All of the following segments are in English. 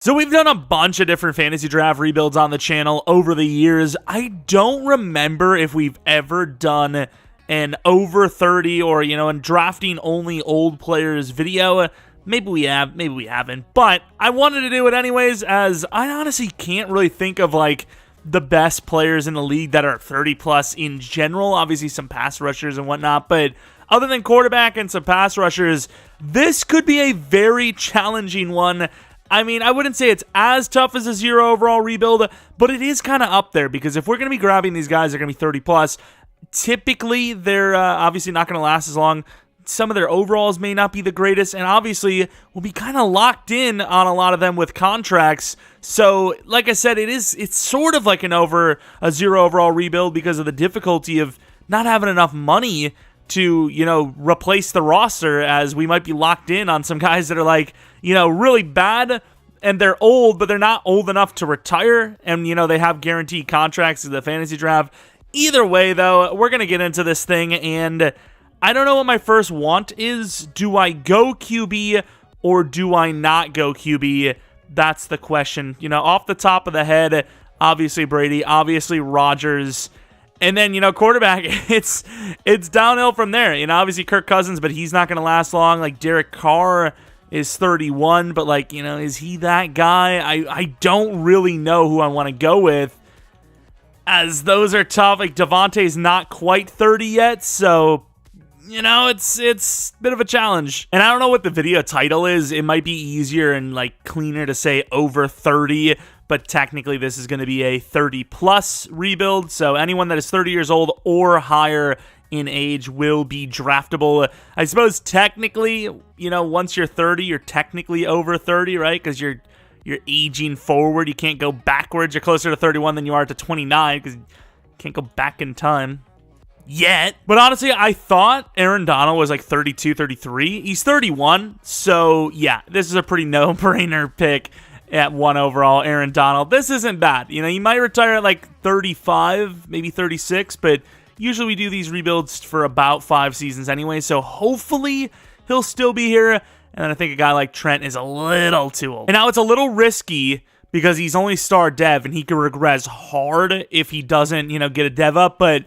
So we've done a bunch of different fantasy draft rebuilds on the channel over the years. I don't remember if we've ever done an over 30 or, in drafting only old players video. Maybe we have, maybe we haven't. But I wanted to do it anyways, as I honestly can't really think of, the best players in the league that are 30 plus in general. Obviously some pass rushers and whatnot, but other than quarterback and some pass rushers, this could be a very challenging one. I mean, I wouldn't say it's as tough as a 0 overall rebuild, but it is kind of up there, because if we're going to be grabbing these guys, they're going to be 30 plus. Typically, they're obviously not going to last as long. Some of their overalls may not be the greatest, and obviously we'll be kind of locked in on a lot of them with contracts. So, like I said, it's sort of like a 0 overall rebuild because of the difficulty of not having enough money to, replace the roster, as we might be locked in on some guys that are really bad, and they're old, but they're not old enough to retire, and, they have guaranteed contracts in the fantasy draft. Either way, though, we're going to get into this thing, and I don't know what my first want is. Do I go QB or do I not go QB? That's the question. Off the top of the head, obviously Brady, obviously Rodgers, and then, quarterback, it's downhill from there. Obviously Kirk Cousins, but he's not going to last long. Derek Carr is 31, but, is he that guy? I don't really know who I want to go with, as those are tough. Devontae's not quite 30 yet, so it's a bit of a challenge. And I don't know what the video title is. It might be easier and cleaner to say over 30, but technically this is going to be a 30 plus rebuild. So anyone that is 30 years old or higher in age will be draftable. I suppose technically, once you're 30, you're technically over 30, right? Because you're aging forward. You can't go backwards. You're closer to 31 than you are to 29, because you can't go back in time yet. But honestly, I thought Aaron Donald was 32, 33. He's 31. So yeah, this is a pretty no-brainer pick at 1 overall. Aaron Donald. This isn't bad. You might retire at 35, maybe 36, but usually we do these rebuilds for about 5 seasons anyway. So hopefully he'll still be here. And then I think a guy like Trent is a little too old. And now it's a little risky because he's only star dev, and he could regress hard if he doesn't, get a dev up. But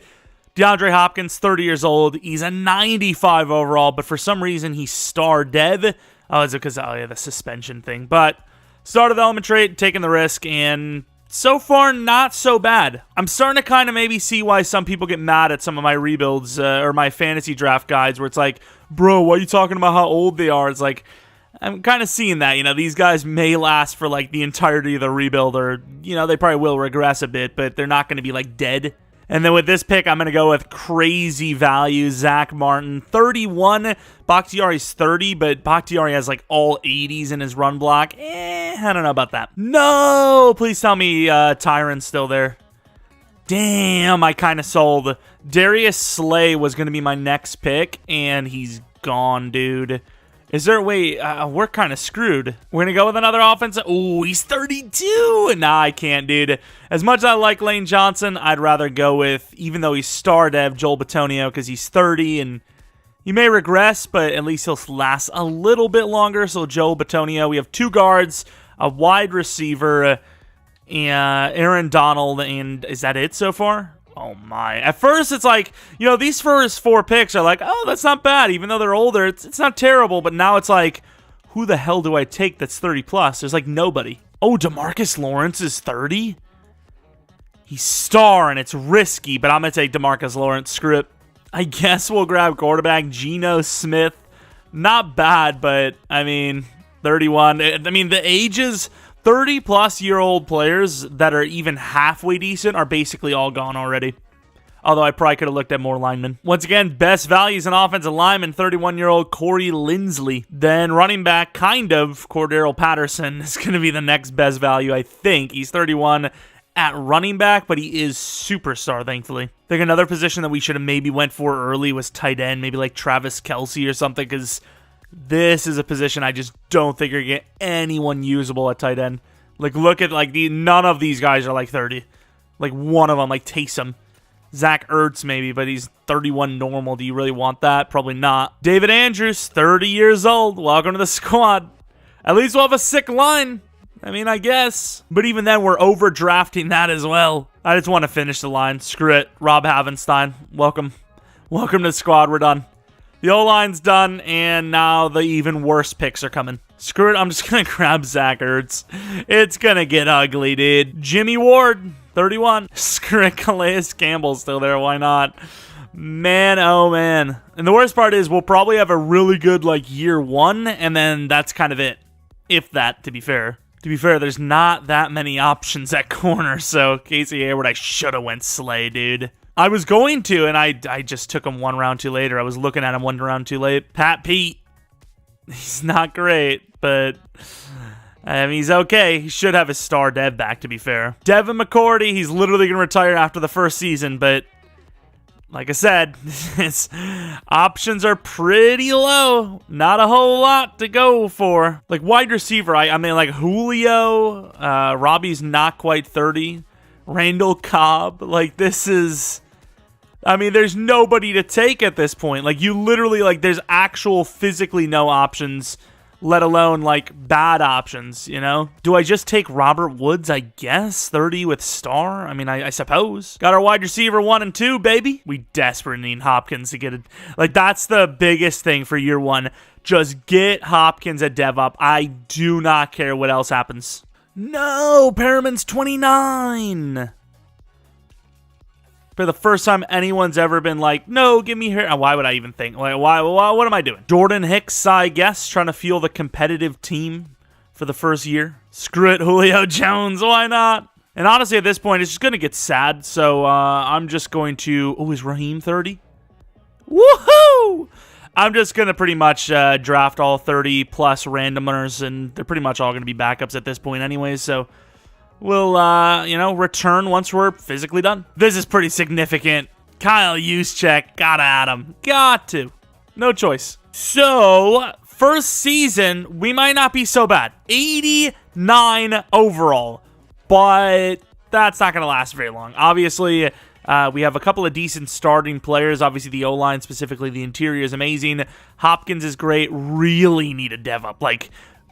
DeAndre Hopkins, 30 years old. He's a 95 overall, but for some reason he's star dev. Oh, is it because, the suspension thing. But star development trait, taking the risk, and so far not so bad. I'm starting to kind of maybe see why some people get mad at some of my rebuilds or my fantasy draft guides, where it's bro, why are you talking about how old they are? It's I'm kind of seeing that, these guys may last for the entirety of the rebuild, or, they probably will regress a bit, but they're not going to be dead. And then with this pick, I'm going to go with crazy value, Zach Martin, 31. Bakhtiari's 30, but Bakhtiari has all 80s in his run block. I don't know about that. No, please tell me Tyron's still there. Damn, I kind of sold. Darius Slay was going to be my next pick, and he's gone, dude. Is there a way? We're kind of screwed. We're going to go with another offensive. Ooh, he's 32. Nah, I can't, dude. As much as I like Lane Johnson, I'd rather go with, even though he's star dev, Joel Bitonio, because he's 30, and he may regress, but at least he'll last a little bit longer. So Joel Bitonio, we have 2 guards, a wide receiver, and Aaron Donald, and is that it so far? Oh my. At first, it's these first 4 picks are oh, that's not bad. Even though they're older, it's not terrible. But now it's who the hell do I take that's 30 plus? There's nobody. Oh, DeMarcus Lawrence is 30? He's star, and it's risky, but I'm going to take DeMarcus Lawrence. Screw it. I guess we'll grab quarterback Geno Smith. Not bad, but, 31. The ages, 30-plus-year-old players that are even halfway decent are basically all gone already. Although I probably could have looked at more linemen. Once again, best values in offensive lineman, 31-year-old Corey Linsley. Then running back, Cordero Patterson is going to be the next best value, I think. He's 31 at running back, but he is superstar, thankfully. I think another position that we should have maybe went for early was tight end, maybe Travis Kelce or something, because this is a position I just don't think you're going to get anyone usable at tight end. Look at, none of these guys are 30. One of them, Taysom. Zach Ertz maybe, but he's 31 normal. Do you really want that? Probably not. David Andrews, 30 years old. Welcome to the squad. At least we'll have a sick line. I mean, I guess. But even then, we're overdrafting that as well. I just want to finish the line. Screw it. Rob Havenstein, welcome. Welcome to the squad. We're done. The O-line's done, and now the even worse picks are coming. Screw it. I'm just going to grab Zach Ertz. It's going to get ugly, dude. Jimmy Ward, 31. Screw it. Calais Campbell's still there. Why not? Man, oh man. And the worst part is we'll probably have a really good, year one, and then that's kind of it. If that, to be fair. To be fair, there's not that many options at corner, so Casey Hayward, I should have went Slay, dude. I was going to, and I just took him one round too later. I was looking at him one round too late. Pat Pete, he's not great, but he's okay. He should have his star dev back, to be fair. Devin McCourty, he's literally going to retire after the first season, but like I said, his options are pretty low. Not a whole lot to go for. Wide receiver, I mean, Julio, Robbie's not quite 30. Randall Cobb, this is... I mean, there's nobody to take at this point. You literally, there's actual physically no options, let alone, bad options, you know? Do I just take Robert Woods, I guess? 30 with star? I mean, I suppose. Got our wide receiver 1 and 2, baby. We desperately need Hopkins to get it. That's the biggest thing for year one. Just get Hopkins at dev up. I do not care what else happens. No, Perriman's 29. For the first time anyone's ever been no, give me here. Why would I even think? Why? What am I doing? Jordan Hicks, I guess, trying to fuel the competitive team for the first year. Screw it, Julio Jones. Why not? And honestly, at this point, it's just going to get sad. So I'm just going to... Oh, is Raheem 30? Woohoo! I'm just going to pretty much draft all 30-plus randomers, and they're pretty much all going to be backups at this point anyways, so we'll, return once we're physically done. This is pretty significant. Kyle Juszczyk, gotta add him. Got to. No choice. So, first season, we might not be so bad. 89 overall, but that's not going to last very long. Obviously... we have a couple of decent starting players. Obviously, the O-line, specifically the interior, is amazing. Hopkins is great. Really need a dev up.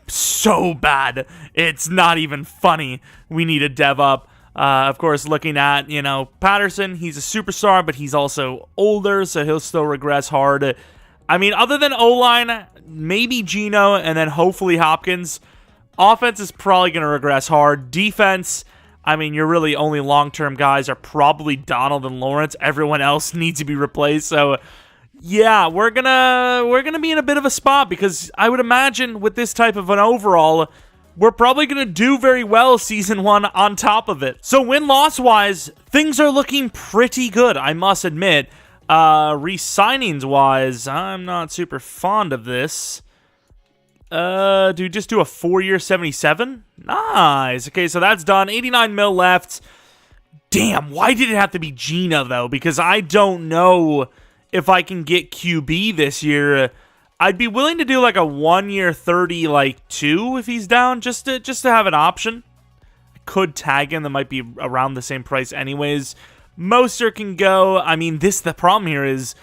So bad. It's not even funny. We need a dev up. Of course, looking at, Patterson, he's a superstar, but he's also older, so he'll still regress hard. I mean, other than O-line, maybe Geno, and then hopefully Hopkins. Offense is probably going to regress hard. Defense... I mean, your really only long-term guys are probably Donald and Lawrence. Everyone else needs to be replaced. So, yeah, we're gonna be in a bit of a spot because I would imagine with this type of an overall, we're probably gonna do very well season one on top of it. So win-loss-wise, things are looking pretty good, I must admit. Re-signings-wise, I'm not super fond of this. Do we just do a 4-year 77? Nice. Okay, so that's done. 89 mil left. Damn, why did it have to be Gina, though? Because I don't know if I can get QB this year. I'd be willing to do a 1-year 30, 2 if he's down, just to have an option. I could tag him. That might be around the same price anyways. Mostert can go. I mean, the problem here is...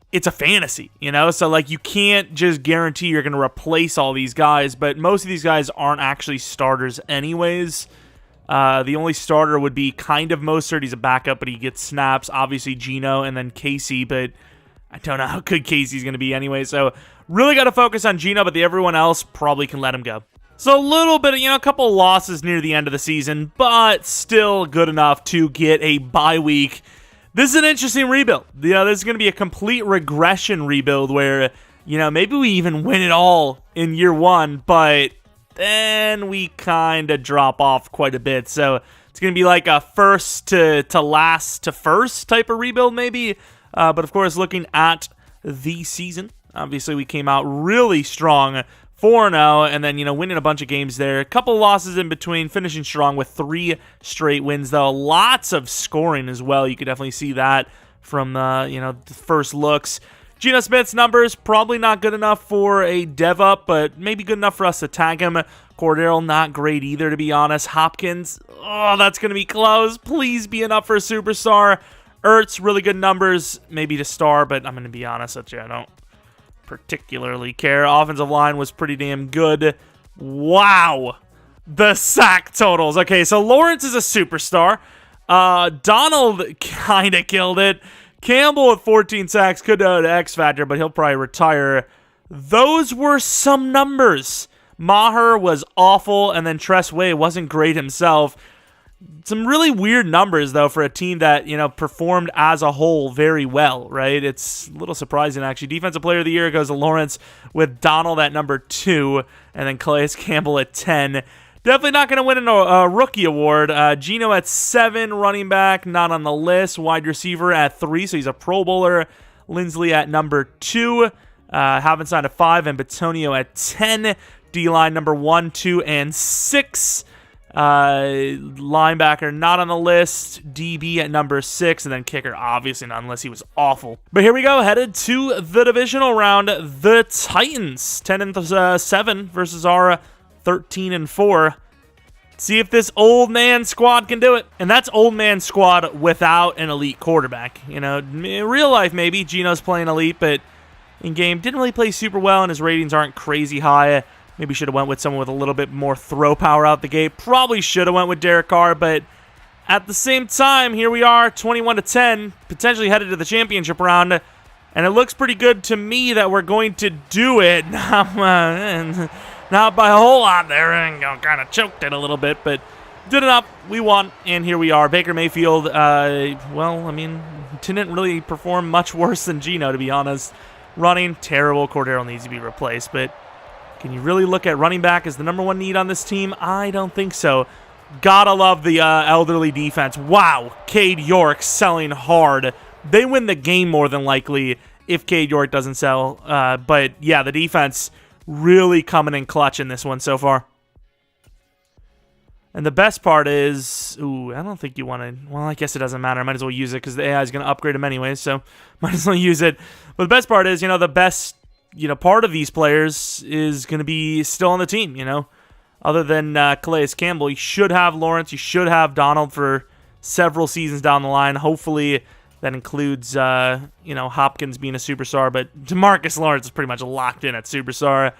It's a fantasy, So, you can't just guarantee you're going to replace all these guys, but most of these guys aren't actually starters anyways. The only starter would be kind of Mostert. He's a backup, but he gets snaps. Obviously, Geno and then Casey, but I don't know how good Casey's going to be anyway. So, really got to focus on Geno, but everyone else probably can let him go. So, a little bit of, a couple losses near the end of the season, but still good enough to get a bye week. This is an interesting rebuild. This is going to be a complete regression rebuild where, maybe we even win it all in year one, but then we kind of drop off quite a bit. So it's going to be like a first to last to first type of rebuild maybe. But of course, looking at the season, obviously we came out really strong. 4-0, and then, winning a bunch of games there. A couple losses in between, finishing strong with 3 straight wins, though. Lots of scoring as well. You could definitely see that from, the first looks. Geno Smith's numbers, probably not good enough for a dev up, but maybe good enough for us to tag him. Cordero, not great either, to be honest. Hopkins, that's going to be close. Please be enough for a superstar. Ertz, really good numbers, maybe to star, but I'm going to be honest with you, I don't particularly care. Offensive line was pretty damn good. Wow. the sack totals. Okay, so Lawrence is a superstar. Donald kind of killed it. Campbell with 14 sacks could go to X Factor, but he'll probably retire. Those were some numbers. Maher was awful, and then Tress Way wasn't great himself. Some really weird numbers, though, for a team that, performed as a whole very well, right? It's a little surprising, actually. Defensive Player of the Year goes to Lawrence with Donald at number 2, and then Calais Campbell at 10. Definitely not going to win a rookie award. Geno at 7, running back, not on the list. Wide receiver at 3, so he's a Pro Bowler. Lindsley at number 2. Havenstein at 5, and Batonio at 10. D-line number 1, 2, and 6. Linebacker not on the list. DB at number 6, and then kicker obviously not, unless he was awful. But here we go, headed to the divisional round. The Titans 10-7 versus our 13-4. See if this old man squad can do it. And that's old man squad without an elite quarterback. In real life maybe Geno's playing elite, but in game didn't really play super well, and his ratings aren't crazy high. Maybe should have went with someone with a little bit more throw power out the gate. Probably should have went with Derek Carr, but at the same time, here we are, 21-10, potentially headed to the championship round, and it looks pretty good to me that we're going to do it. Not by a whole lot there, and kind of choked it a little bit, but did enough. We won, and here we are. Baker Mayfield, didn't really perform much worse than Geno, to be honest. Running, terrible. Cordero needs to be replaced, but can you really look at running back as the number 1 need on this team? I don't think so. Gotta love the elderly defense. Wow, Cade York selling hard. They win the game more than likely if Cade York doesn't sell. But yeah, the defense really coming in clutch in this one so far. And the best part is, I don't think you want to, well, I guess it doesn't matter. I might as well use it because the AI is going to upgrade them anyways, so might as well use it. But the best part is, the best part of these players is going to be still on the team, Other than Calais Campbell, you should have Lawrence, you should have Donald for several seasons down the line. Hopefully that includes, Hopkins being a superstar, but DeMarcus Lawrence is pretty much locked in at superstar.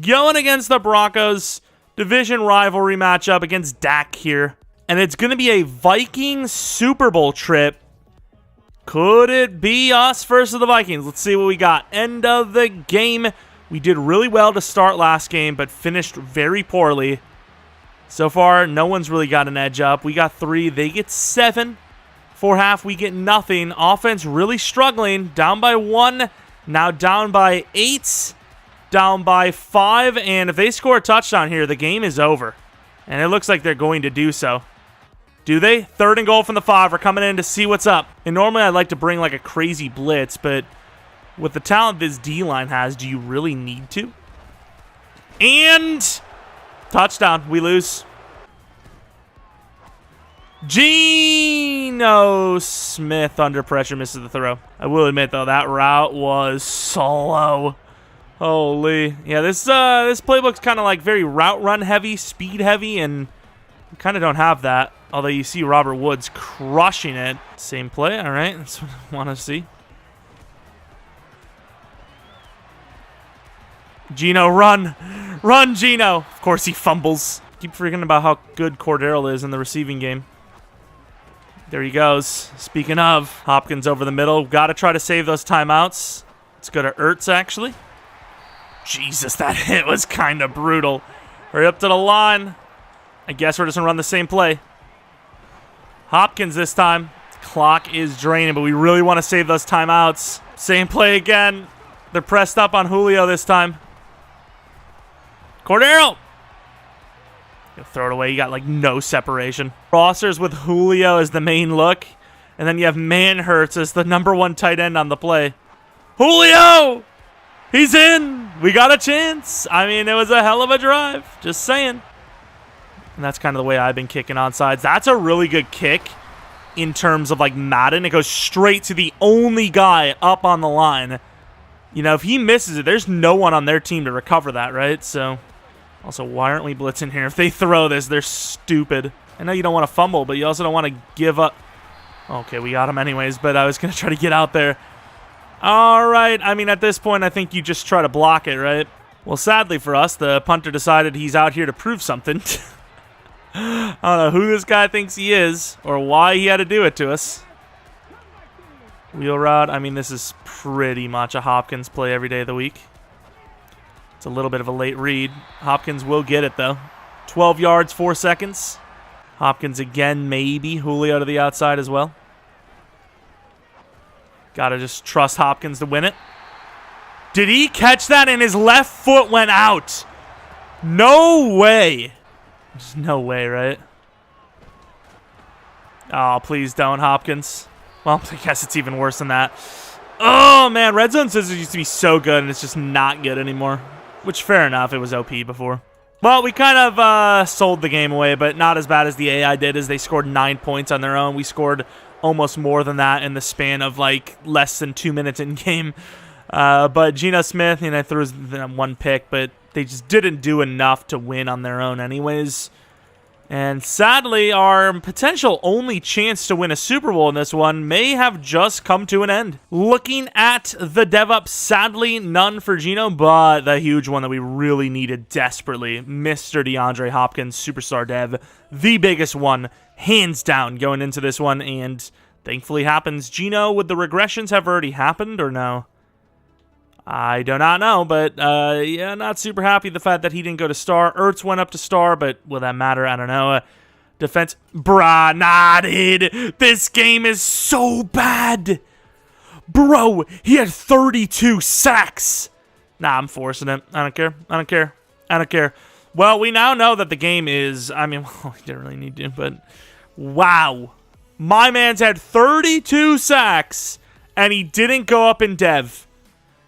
Going against the Broncos, division rivalry matchup against Dak here. And it's going to be a Vikings Super Bowl trip. Could it be us versus the Vikings? Let's see what we got. End of the game. We did really well to start last game, but finished very poorly. So far, no one's really got an edge up. We got 3. They get 7. For half, we get nothing. Offense really struggling. Down by 1. Now down by 8. Down by 5. And if they score a touchdown here, the game is over. And it looks like they're going to do so. Do they? 3rd and goal from the 5. We're coming in to see what's up. And normally I'd like to bring like a crazy blitz, but with the talent this D-line has, do you really need to? And touchdown. We lose. Geno Smith under pressure misses the throw. I will admit, though, that route was slow. Holy. Yeah, this playbook's kind of like very route run heavy, speed heavy, and we kind of don't have that. Although you see Robert Woods crushing it. Same play, all right. That's what I want to see. Geno, run. Run, Geno. Of course he fumbles. Keep forgetting about how good Cordero is in the receiving game. There he goes. Speaking of, Hopkins over the middle. Got to try to save those timeouts. Let's go to Ertz, actually. Jesus, that hit was kind of brutal. Hurry up to the line. I guess we're just going to run the same play. Hopkins this time. Clock is draining, but we really want to save those timeouts. Same play again. They're pressed up on Julio this time. Cordero. Throw it away. You got like no separation. Rosters with Julio as the main look. And then you have Manhurts as the number 1 tight end on the play. Julio! He's in! We got a chance! I mean, it was a hell of a drive. Just saying. And that's kind of the way I've been kicking onside. That's a really good kick in terms of like Madden. It goes straight to the only guy up on the line. If he misses it, there's no one on their team to recover that, right? So, also, why aren't we blitzing here? If they throw this, they're stupid. I know you don't want to fumble, but you also don't want to give up. Okay, we got him anyways, but I was going to try to get out there. All right. I mean, at this point, I think you just try to block it, right? Well, sadly for us, the punter decided he's out here to prove something. I don't know who this guy thinks he is or why he had to do it to us. Wheel route. I mean, this is pretty much a Hopkins play every day of the week. It's a little bit of a late read. Hopkins will get it, though. 12 yards, 4 seconds. Hopkins again, maybe. Julio to the outside as well. Got to just trust Hopkins to win it. Did he catch that and his left foot went out? No way. There's no way, right? Oh, please don't, Hopkins. Well, I guess it's even worse than that. Oh, man. Red Zone Scissors used to be so good, and it's just not good anymore. Which, fair enough. It was OP before. Well, we kind of sold the game away, but not as bad as the AI did, as they scored 9 points on their own. We scored almost more than that in the span of, like, less than 2 minutes in game. But Geno Smith, you know, threw one pick, but they just didn't do enough to win on their own anyways. And sadly, our potential only chance to win a Super Bowl in this one may have just come to an end. Looking at the dev up, sadly, none for Geno, but the huge one that we really needed desperately, Mr. DeAndre Hopkins, superstar dev, the biggest one, hands down, going into this one, and thankfully happens. Geno, would the regressions have already happened or no? I do not know, but yeah, not super happy the fact that he didn't go to star. Ertz went up to star, but will that matter? I don't know. Defense, bruh, nah, dude. This game is so bad. Bro, he had 32 sacks. Nah, I'm forcing it. I don't care. I don't care. I don't care. Well, we now know that the game is, I mean, well, he didn't really need to, but wow. My man's had 32 sacks, and he didn't go up in dev.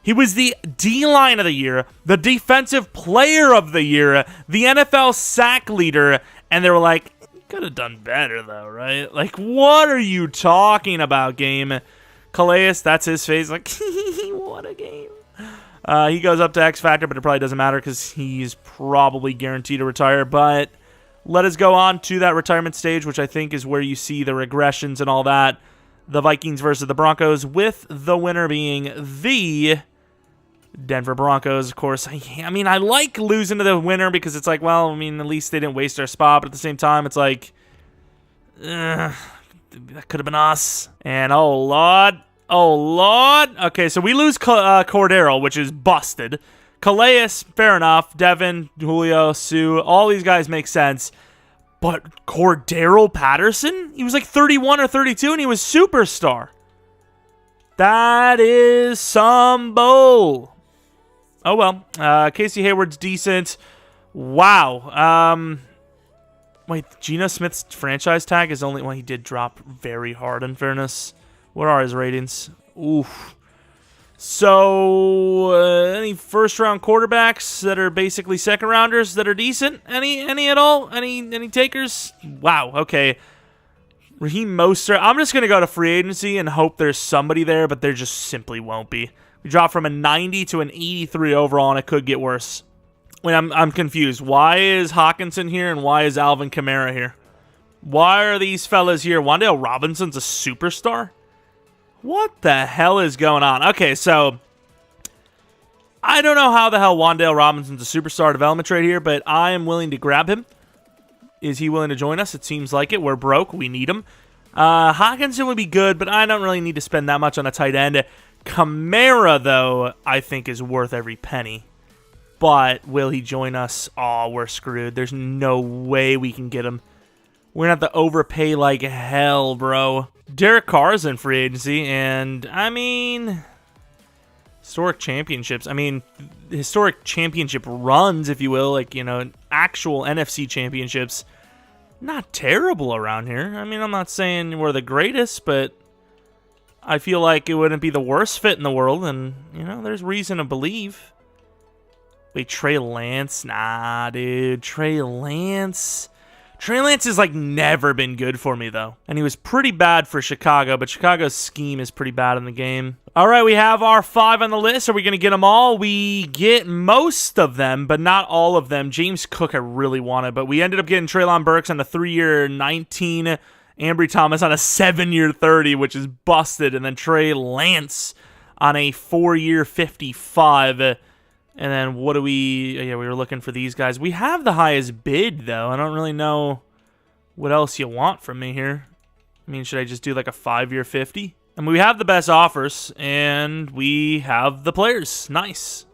He was the D-line of the year, the defensive player of the year, the NFL sack leader, and they were like, could have done better though, right? Like, what are you talking about, game? Calais, that's his face, like, what a game. He goes up to X Factor, but it probably doesn't matter because he's probably guaranteed to retire, but let us go on to that retirement stage, which I think is where you see the regressions and all that. The Vikings versus the Broncos, with the winner being the Denver Broncos, of course. I mean, I like losing to the winner because it's like, well, I mean, at least they didn't waste our spot, but at the same time, it's like, that could have been us. And oh, Lord. Oh, Lord. Okay, so we lose Cordero, which is busted. Calais, fair enough. Devin, Julio, Sue, all these guys make sense. But Cordero Patterson? He was like 31 or 32, and he was superstar. That is some bull. Oh, well. Casey Hayward's decent. Wow. Wait, Geno Smith's franchise tag is only... Well, he did drop very hard, in fairness. What are his ratings? Oof. So, any first-round quarterbacks that are basically second-rounders that are decent? Any at all? Any takers? Wow, okay. Raheem Mostert. I'm just going to go to free agency and hope there's somebody there, but there just simply won't be. We dropped from a 90 to an 83 overall, and it could get worse. Wait, I'm confused. Why is Hawkinson here, and why is Alvin Kamara here? Why are these fellas here? Wan'Dale Robinson's a superstar? What the hell is going on? Okay, so I don't know how the hell Wan'Dale Robinson's a superstar development trade here, but I am willing to grab him. Is he willing to join us? It seems like it. We're broke. We need him. Hawkinson would be good, but I don't really need to spend that much on a tight end. Kamara, though, I think is worth every penny. But will he join us? Oh, we're screwed. There's no way we can get him. We're going to have to overpay like hell, bro. Derek Carr's in free agency, and, I mean, historic championships. I mean, historic championship runs, if you will, like, you know, actual NFC championships. Not terrible around here. I mean, I'm not saying we're the greatest, but I feel like it wouldn't be the worst fit in the world, and, you know, there's reason to believe. Wait, Trey Lance? Nah, dude. Trey Lance? Trey Lance has, like, never been good for me, though. And he was pretty bad for Chicago, but Chicago's scheme is pretty bad in the game. All right, we have our 5 on the list. Are we going to get them all? We get most of them, but not all of them. James Cook I really wanted, but we ended up getting Treylon Burks on a 3-year 19, Ambry Thomas on a 7-year 30, which is busted, and then Trey Lance on a 4-year 55. And then what do we... Yeah, we were looking for these guys. We have the highest bid, though. I don't really know what else you want from me here. I mean, should I just do like a 5-year 50? I mean, we have the best offers, and we have the players. Nice.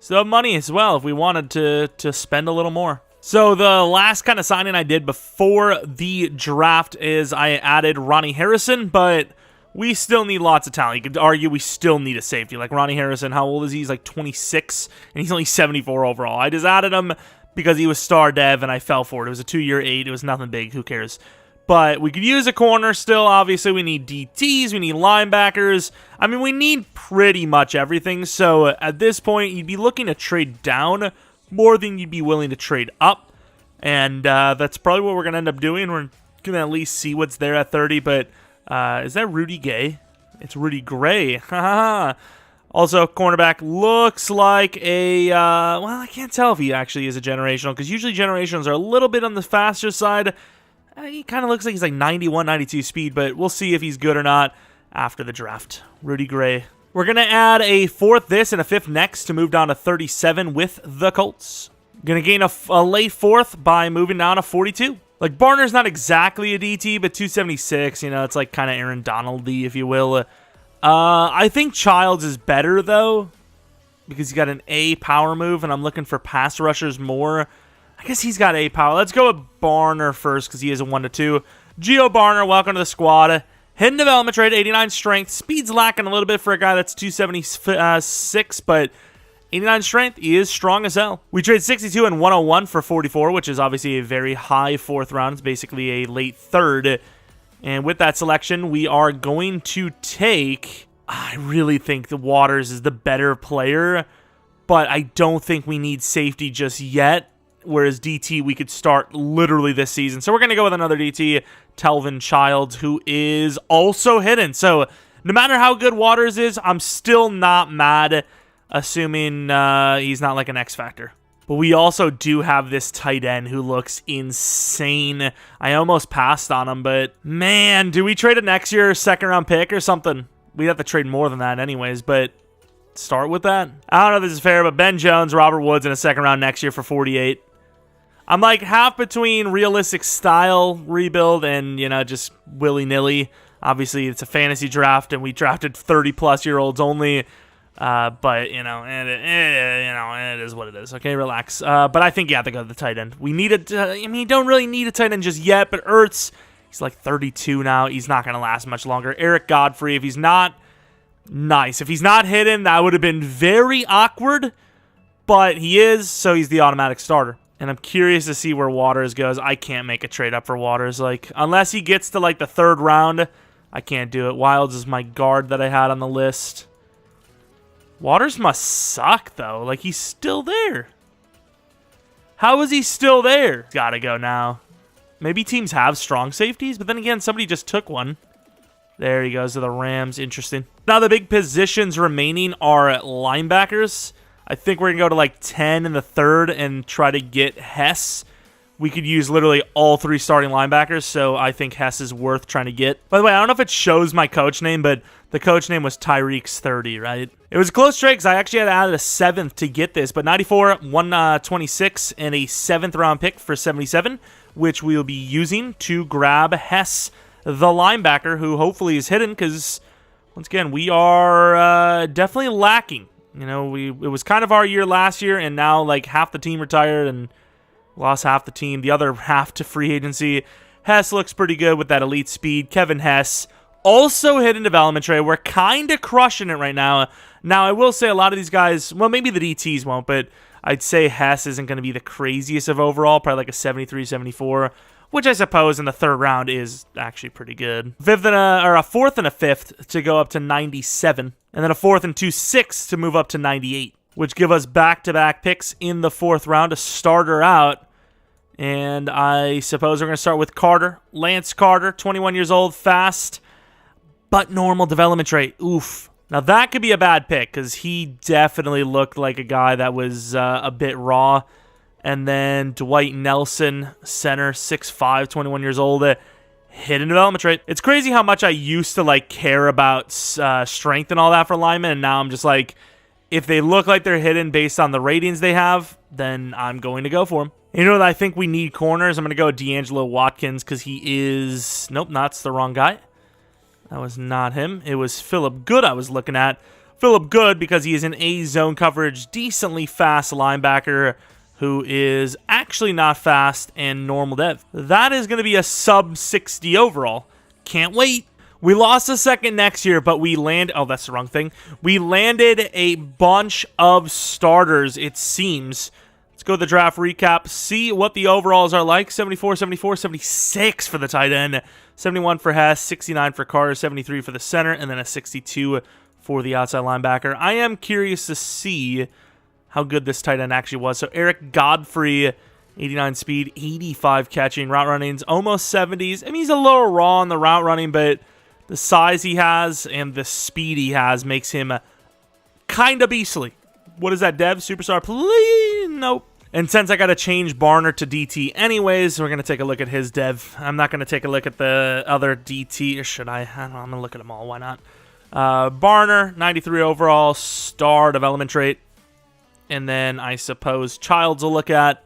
So money as well if we wanted to spend a little more. So the last kind of signing I did before the draft is I added Ronnie Harrison, but we still need lots of talent. You could argue we still need a safety. Like Ronnie Harrison, how old is he? He's like 26, and he's only 74 overall. I just added him because he was star dev, and I fell for it. It was a 2-year 8. It was nothing big. Who cares? But we could use a corner still. Obviously, we need DTs. We need linebackers. I mean, we need pretty much everything. So at this point, you'd be looking to trade down more than you'd be willing to trade up. And that's probably what we're going to end up doing. We're going to at least see what's there at 30. But is that Rudy Gay? It's Rudy Gray. Also, cornerback looks like a, well, I can't tell if he actually is a generational. Because usually generationals are a little bit on the faster side. He kind of looks like he's like 91, 92 speed, but we'll see if he's good or not after the draft. Rudy Gray. We're going to add a 4th this and a 5th next to move down to 37 with the Colts. Going to gain a late 4th by moving down to 42. Like, Barner's not exactly a DT, but 276, you know, it's like kind of Aaron Donald-y, if you will. I think Childs is better, though, because he's got an A power move, and I'm looking for pass rushers more. I guess he's got A power. Let's go with Barner first because he is a 1-2. Gio Barner, welcome to the squad. Hidden development trade, 89 strength. Speed's lacking a little bit for a guy that's 276, but 89 strength, he is strong as hell. We trade 62 and 101 for 44, which is obviously a very high 4th round. It's basically a late 3rd. And with that selection, we are going to take... I really think the Waters is the better player, but I don't think we need safety just yet. Whereas DT, we could start literally this season. So we're going to go with another DT, Telvin Childs, who is also hidden. So no matter how good Waters is, I'm still not mad, assuming he's not like an X Factor. But we also do have this tight end who looks insane. I almost passed on him, but man, do we trade a next year 2nd round pick or something? We'd have to trade more than that anyways, but start with that. I don't know if this is fair, but Ben Jones, Robert Woods in a 2nd round next year for 48. I'm like half between realistic style rebuild and, you know, just willy-nilly. Obviously, it's a fantasy draft, and we drafted 30-plus-year-olds only. But, you know, it is what it is. Okay, relax. But I think, yeah, they go to the tight end. We need I mean, you don't really need a tight end just yet, but Ertz, he's like 32 now. He's not going to last much longer. Eric Godfrey, if he's not... Nice. If he's not hidden, that would have been very awkward, but he is, so he's the automatic starter. And I'm curious to see where Waters goes. I can't make a trade up for Waters. Like, unless he gets to, like, the 3rd round, I can't do it. Wilds is my guard that I had on the list. Waters must suck, though. Like, he's still there. How is he still there? Gotta go now. Maybe teams have strong safeties, but then again, somebody just took one. There he goes to the Rams. Interesting. Now, the big positions remaining are linebackers. I think we're going to go to like 10 in the 3rd and try to get Hess. We could use literally all 3 starting linebackers, so I think Hess is worth trying to get. By the way, I don't know if it shows my coach name, but the coach name was Tyreek's 30, right? It was a close trade because I actually had to add a 7th to get this, but 94, 126, and a 7th round pick for 77, which we'll be using to grab Hess, the linebacker, who hopefully is hidden because, once again, we are definitely lacking. You know, it was kind of our year last year, and now like half the team retired and lost half the team. The other half to free agency. Hess looks pretty good with that elite speed. Kevin Hess, also hidden development trade. We're kind of crushing it right now. Now, I will say a lot of these guys, well, maybe the DTs won't, but I'd say Hess isn't going to be the craziest of overall, probably like a 73, 74, which I suppose in the 3rd round is actually pretty good. A 4th and a 5th to go up to 97, and then a 4th and 2/6 to move up to 98, which give us back-to-back picks in the 4th round to start her out. And I suppose we're going to start with Carter. Lance Carter, 21 years old, fast, but normal development trait. Oof. Now, that could be a bad pick because he definitely looked like a guy that was a bit raw. And then Dwight Nelson, center, 6'5", 21 years old, hidden development trait. It's crazy how much I used to like care about strength and all that for linemen, and now I'm just like, if they look like they're hidden based on the ratings they have, then I'm going to go for them. You know what I think we need corners? I'm going to go with D'Angelo Watkins because he is... Nope, that's the wrong guy. That was not him. It was Philip Good I was looking at. Philip Good because he is an A-zone coverage, decently fast linebacker who is actually not fast and normal dev. That is going to be a sub-60 overall. Can't wait. We lost a second next year, but we landed... Oh, that's the wrong thing. We landed a bunch of starters, it seems. Let's go to the draft recap, see what the overalls are like. 74, 74, 76 for the tight end, 71 for Hess, 69 for Carter, 73 for the center, and then a 62 for the outside linebacker. I am curious to see how good this tight end actually was. So Eric Godfrey, 89 speed, 85 catching, route runnings, almost 70s. I mean, he's a little raw on the route running, but the size he has and the speed he has makes him kind of beastly. What is that, Dev? Superstar, please? Nope. And since I got to change Barner to DT anyways, we're going to take a look at his dev. I'm not going to take a look at the other DT, or should I? I don't know, I'm going to look at them all. Why not? Barner, 93 overall, star development trait. And then I suppose Childs will look at,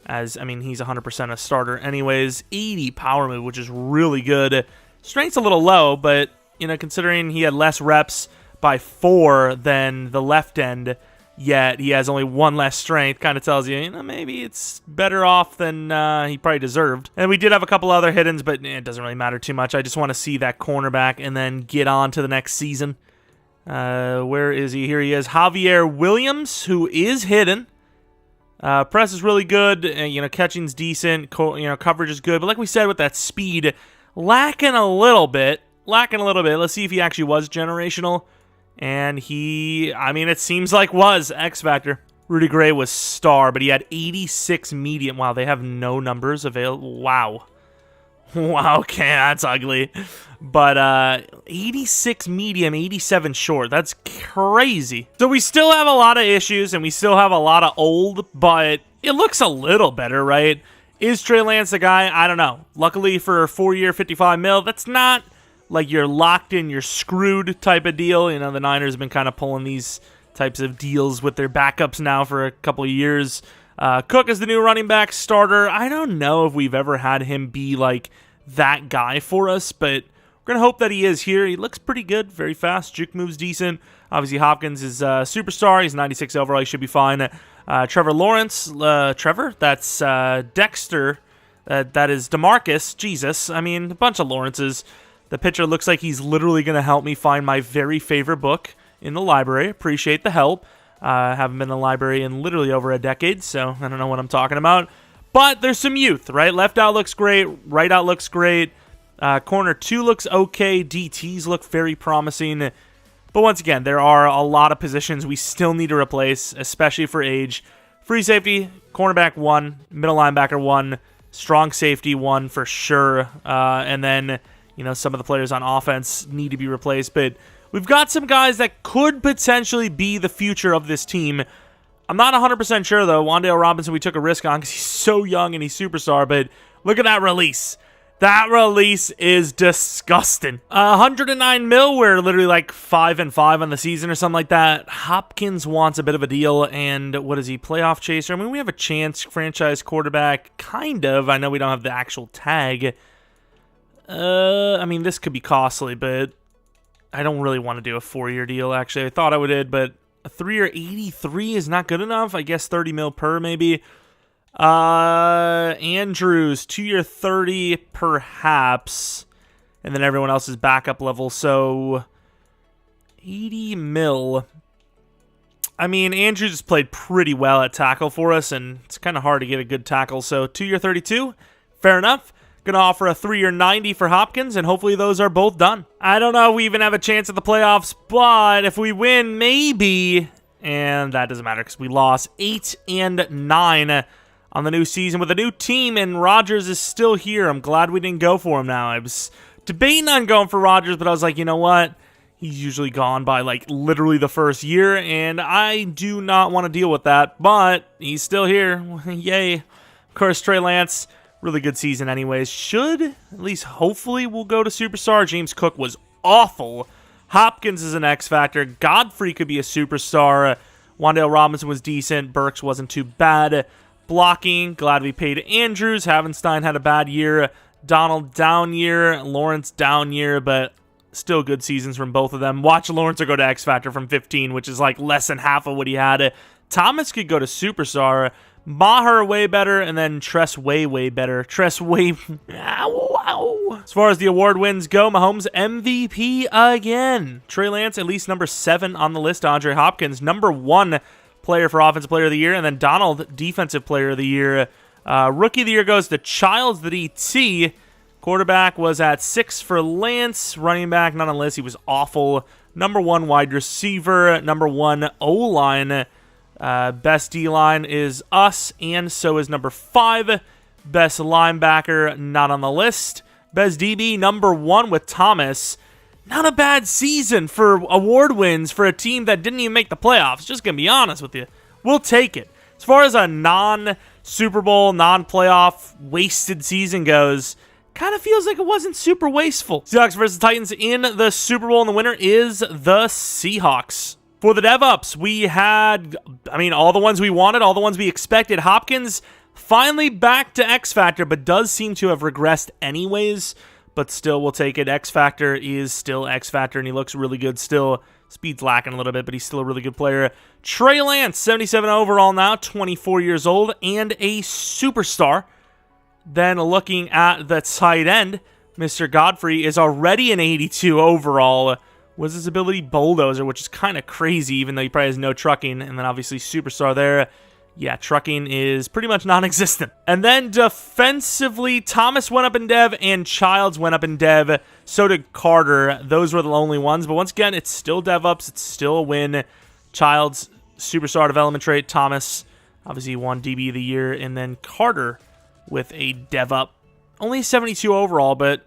as, I mean, he's 100% a starter anyways. 80 power move, which is really good. Strength's a little low, but, you know, considering he had less reps by 4 than the left end, yet he has only 1 less strength, kind of tells you, you know, maybe it's better off than he probably deserved. And we did have a couple other hit-ins, but it doesn't really matter too much. I just want to see that cornerback and then get on to the next season. Where is he? Here he is. Javier Williams, who is hidden. Press is really good. You know, catching's decent. Coverage is good. But like we said, with that speed, lacking a little bit. Let's see if he actually was generational. And he, I mean, it seems like was X Factor. Rudy Gray was star, but he had 86 medium. Wow, they have no numbers available. Wow. Wow, okay, that's ugly. But 86 medium, 87 short. That's crazy. So we still have a lot of issues, and we still have a lot of old, but it looks a little better, right? Is Trey Lance the guy? I don't know. Luckily for a 4-year, 55 mil, that's not like you're locked in, you're screwed type of deal. You know, the Niners have been kind of pulling these types of deals with their backups now for a couple of years. Cook is the new running back starter. I don't know if we've ever had him be like that guy for us, but we're going to hope that he is here. He looks pretty good, very fast. Juke moves decent. Obviously, Hopkins is a superstar. He's 96 overall. He should be fine. Trevor Lawrence. Trevor? That's Dexter. That is DeMarcus. Jesus. I mean, a bunch of Lawrences. The pitcher looks like he's literally going to help me find my very favorite book in the library. Appreciate the help. Haven't been in the library in literally over a decade, so I don't know what I'm talking about. But there's some youth, right? Left out looks great. Right out looks great. Corner 2 looks okay. DTs look very promising. But once again, there are a lot of positions we still need to replace, especially for age. Free safety, cornerback 1, middle linebacker 1, strong safety 1 for sure. And then, you know, some of the players on offense need to be replaced. But we've got some guys that could potentially be the future of this team. I'm not 100% sure, though. Wan'Dale Robinson, we took a risk on because he's so young and he's superstar. But look at that release. That release is disgusting. 109 mil, we're literally like 5-5 on the season or something like that. Hopkins wants a bit of a deal, and what is he, playoff chaser? I mean, we have a chance, franchise quarterback, kind of. I know we don't have the actual tag. I mean, this could be costly, but I don't really want to do a 4-year deal, actually. I thought I would, but a 3-year 83 is not good enough. I guess 30 mil per, maybe. Andrews, 2-year 30, perhaps. And then everyone else is backup level, so 80 mil. I mean, Andrews has played pretty well at tackle for us, and it's kind of hard to get a good tackle. So 2-year 32, fair enough. Going to offer a 3-year 90 for Hopkins, and hopefully those are both done. I don't know if we even have a chance at the playoffs, but if we win, maybe. And that doesn't matter because we lost 8-9 on the new season with a new team, and Rodgers is still here. I'm glad we didn't go for him now. I was debating on going for Rodgers, but I was like, you know what? He's usually gone by, like, literally the first year, and I do not want to deal with that, but he's still here. Yay. Of course, Trey Lance, really good season anyways. Should, at least hopefully, we'll go to superstar. James Cook was awful. Hopkins is an X factor. Godfrey could be a superstar. Wan'Dale Robinson was decent. Burks wasn't too bad. Blocking, glad we paid Andrews. Havenstein had a bad year. Donald, down year. Lawrence, down year, but still good seasons from both of them. Watch Lawrence go to X Factor from 15, which is like less than half of what he had. Thomas could go to Superstar. Maher way better, and then Tress way better. Tress way... Ow. As far as the award wins go, Mahomes MVP again. Trey Lance, at least number 7 on the list. Andre Hopkins, number 1 player for Offensive Player of the Year, and then Donald, Defensive Player of the Year. Rookie of the Year goes to Childs, the DT. Quarterback was at 6 for Lance. Running back, not on the list. He was awful. Number 1 wide receiver. Number 1 O-line. Best D-line is us, and so is number 5. Best linebacker, not on the list. Best DB, number 1 with Thomas. Not a bad season for award wins for a team that didn't even make the playoffs. Just going to be honest with you. We'll take it. As far as a non-Super Bowl, non-playoff, wasted season goes, kind of feels like it wasn't super wasteful. Seahawks versus Titans in the Super Bowl, and the winner is the Seahawks. For the dev-ups, we had, all the ones we wanted, all the ones we expected. Hopkins finally back to X Factor, but does seem to have regressed anyways. But still, we'll take it. X Factor is still X Factor, and he looks really good still. Speed's lacking a little bit, but he's still a really good player. Trey Lance, 77 overall now, 24 years old, and a superstar. Then looking at the tight end, Mr. Godfrey is already an 82 overall. Was his ability Bulldozer, which is kind of crazy, even though he probably has no trucking. And then obviously Superstar there. Yeah, trucking is pretty much non-existent. And then defensively, Thomas went up in dev and Childs went up in dev. So did Carter. Those were the only ones. But once again, it's still dev ups. It's still a win. Childs, Superstar development trait. Thomas, obviously won DB of the year. And then Carter with a dev up. Only 72 overall, but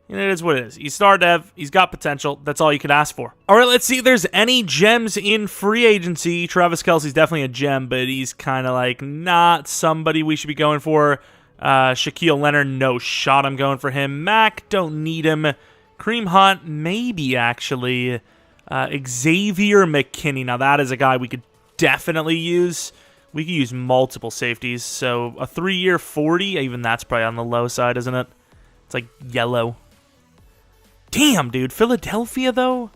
it is what it is. He's star dev. He's got potential. That's all you could ask for. All right, let's see if there's any gems in free agency. Travis Kelce's definitely a gem, but he's kind of like not somebody we should be going for. Shaquille Leonard, no shot. I'm going for him. Mac, don't need him. Kareem Hunt, maybe actually. Xavier McKinney. Now, that is a guy we could definitely use. We could use multiple safeties. So, a 3-year 40, even that's probably on the low side, isn't it? It's like yellow. Damn, dude. Philadelphia, though?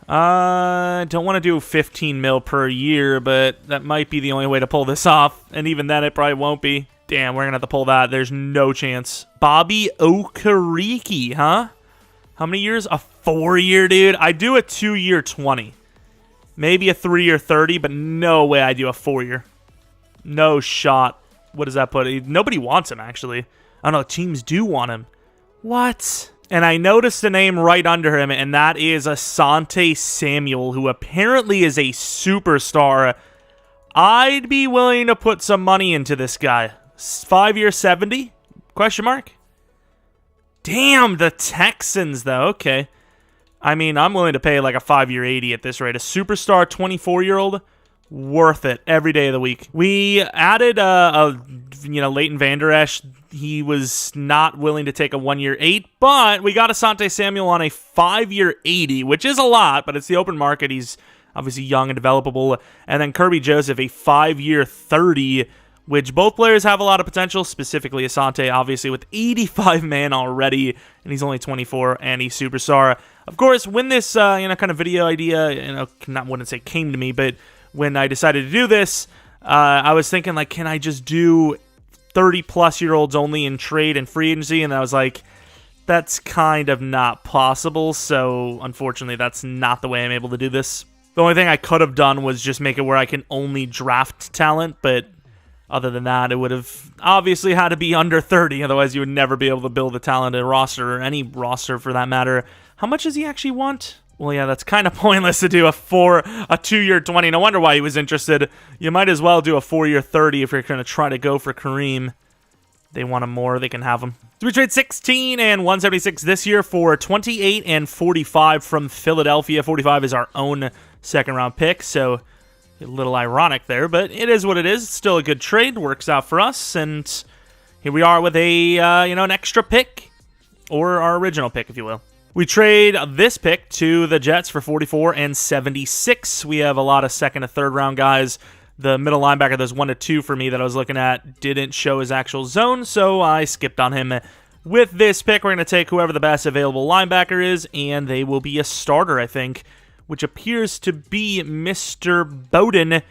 Don't want to do 15 mil per year, but that might be the only way to pull this off. And even then, it probably won't be. Damn, we're going to have to pull that. There's no chance. Bobby Okereke, huh? How many years? A 4-year, dude? I do a 2-year 20. Maybe a 3-year 30, but no way I do a 4-year. No shot. What does that put? Nobody wants him, actually. I don't know. Teams do want him. What? And I noticed the name right under him, and that is Asante Samuel, who apparently is a superstar. I'd be willing to put some money into this guy. 5-year 70? Question mark? Damn, the Texans, though. Okay. I'm willing to pay like a 5-year 80 at this rate. A superstar 24-year-old, worth it every day of the week. We added Leighton Vander Esch. He was not willing to take a 1-year 8, but we got Asante Samuel on a 5-year 80, which is a lot, but it's the open market. He's obviously young and developable. And then Kirby Joseph, a 5-year 30, which both players have a lot of potential, specifically Asante, obviously, with 85 man already, and he's only 24, and he's superstar. Of course, when this kind of video idea, wouldn't say came to me, but when I decided to do this, I was thinking, like, can I just do 30-plus-year-olds only in trade and free agency? And I was like, that's kind of not possible, so unfortunately, that's not the way I'm able to do this. The only thing I could have done was just make it where I can only draft talent, but other than that, it would have obviously had to be under 30, otherwise you would never be able to build a talented roster, or any roster for that matter. How much does he actually want? Well, yeah, that's kind of pointless to do a 2-year 20. No wonder why he was interested. You might as well do a 4-year 30 if you're going to try to go for Kareem. They want him more, they can have him. So we trade 16 and 176 this year for 28 and 45 from Philadelphia. 45 is our own second-round pick, so a little ironic there, but it is what it is. It's still a good trade, works out for us, and here we are with a an extra pick, or our original pick, if you will. We trade this pick to the Jets for 44 and 76. We have a lot of second and third round guys the middle linebacker, those 1 to 2 for me that I was looking at, didn't show his actual zone, so I skipped on him. With this pick, we're going to take whoever the best available linebacker is, and they will be a starter, I think, which appears to be Mr. Bowden.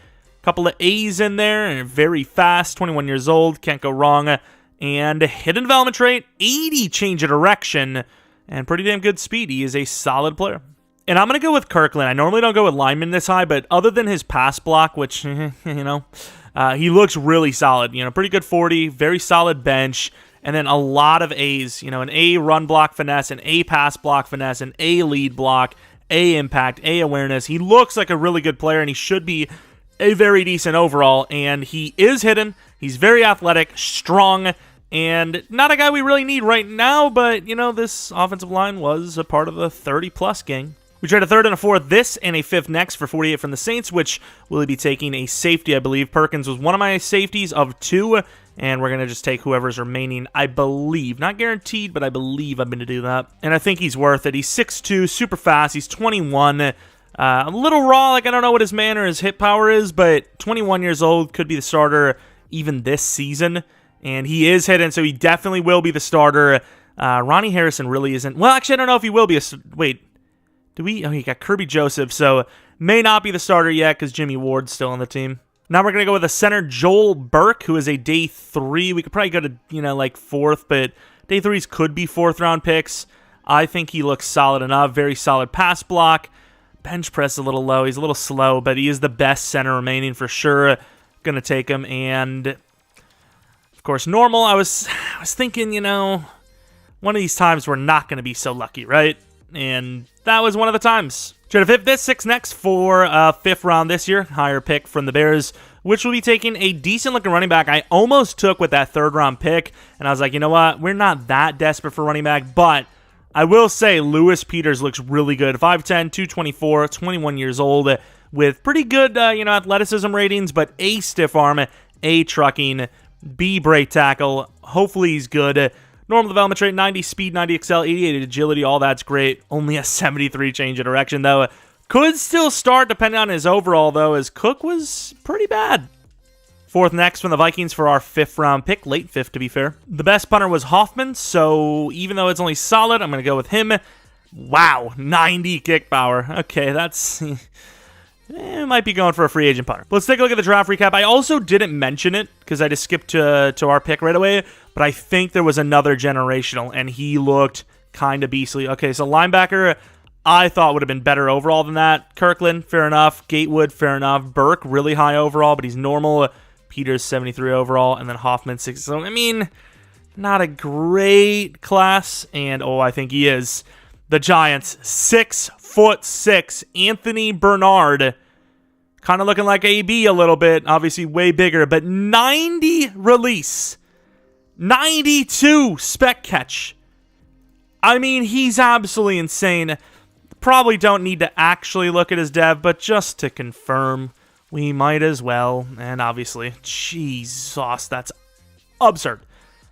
Couple of A's in there, and very fast, 21 years old, can't go wrong. And hidden development trait, 80 change of direction, and pretty damn good speed. He is a solid player. And I'm going to go with Kirkland. I normally don't go with linemen this high, but other than his pass block, which, he looks really solid. Pretty good 40, very solid bench, and then a lot of A's. An A run block finesse, an A pass block finesse, an A lead block, A impact, A awareness. He looks like a really good player, and he should be a very decent overall, and he is hidden. He's very athletic, strong, and not a guy we really need right now, but, this offensive line was a part of the 30-plus gang. We trade a third and a fourth this and a fifth next for 48 from the Saints, which will be taking a safety, I believe. Perkins was one of my safeties of 2, and we're going to just take whoever's remaining, I believe. Not guaranteed, but I believe I'm going to do that. And I think he's worth it. He's 6'2", super fast. He's 21. A little raw, I don't know what his man or his hit power is, but 21 years old, could be the starter even this season. And he is hidden, so he definitely will be the starter. Ronnie Harrison really isn't. Well, actually, I don't know if he will be wait. He got Kirby Joseph, so may not be the starter yet because Jimmy Ward's still on the team. Now we're going to go with a center, Joel Burke, who is a day 3. We could probably go to, 4th, but day 3s could be 4th-round picks. I think he looks solid enough. Very solid pass block. Bench press a little low. He's a little slow, but he is the best center remaining for sure. Going to take him, and of course, normal. I was thinking, one of these times we're not going to be so lucky, right? And that was one of the times. Trade a fifth, this 6 next for 5th round this year. Higher pick from the Bears, which will be taking a decent-looking running back. I almost took with that 3rd-round pick, and I was like, you know what? We're not that desperate for running back, but I will say Lewis Peters looks really good. 5'10", 224, 21 years old, with pretty good, athleticism ratings, but A, stiff arm, A, trucking, B, break tackle. Hopefully he's good. Normal development trait, 90 speed, 90 excel, 88 agility, all that's great. Only a 73 change of direction, though. Could still start depending on his overall, though, as Cook was pretty bad. 4th next from the Vikings for our 5th-round pick, late 5th to be fair. The best punter was Hoffman, so even though it's only solid, I'm going to go with him. Wow, 90 kick power. Okay, that's... might be going for a free agent punter. Let's take a look at the draft recap. I also didn't mention it because I just skipped to our pick right away, but I think there was another generational, and he looked kind of beastly. Okay, so linebacker, I thought would have been better overall than that. Kirkland, fair enough. Gatewood, fair enough. Burke, really high overall, but he's normal. Peters, 73 overall, and then Hoffman, 60. So, not a great class, and, I think he is. The Giants, 6'6", Anthony Bernard. Kind of looking like AB a little bit, obviously way bigger, but 90 release. 92 spec catch. He's absolutely insane. Probably don't need to actually look at his dev, but just to confirm, we might as well. And obviously, Jesus, that's absurd.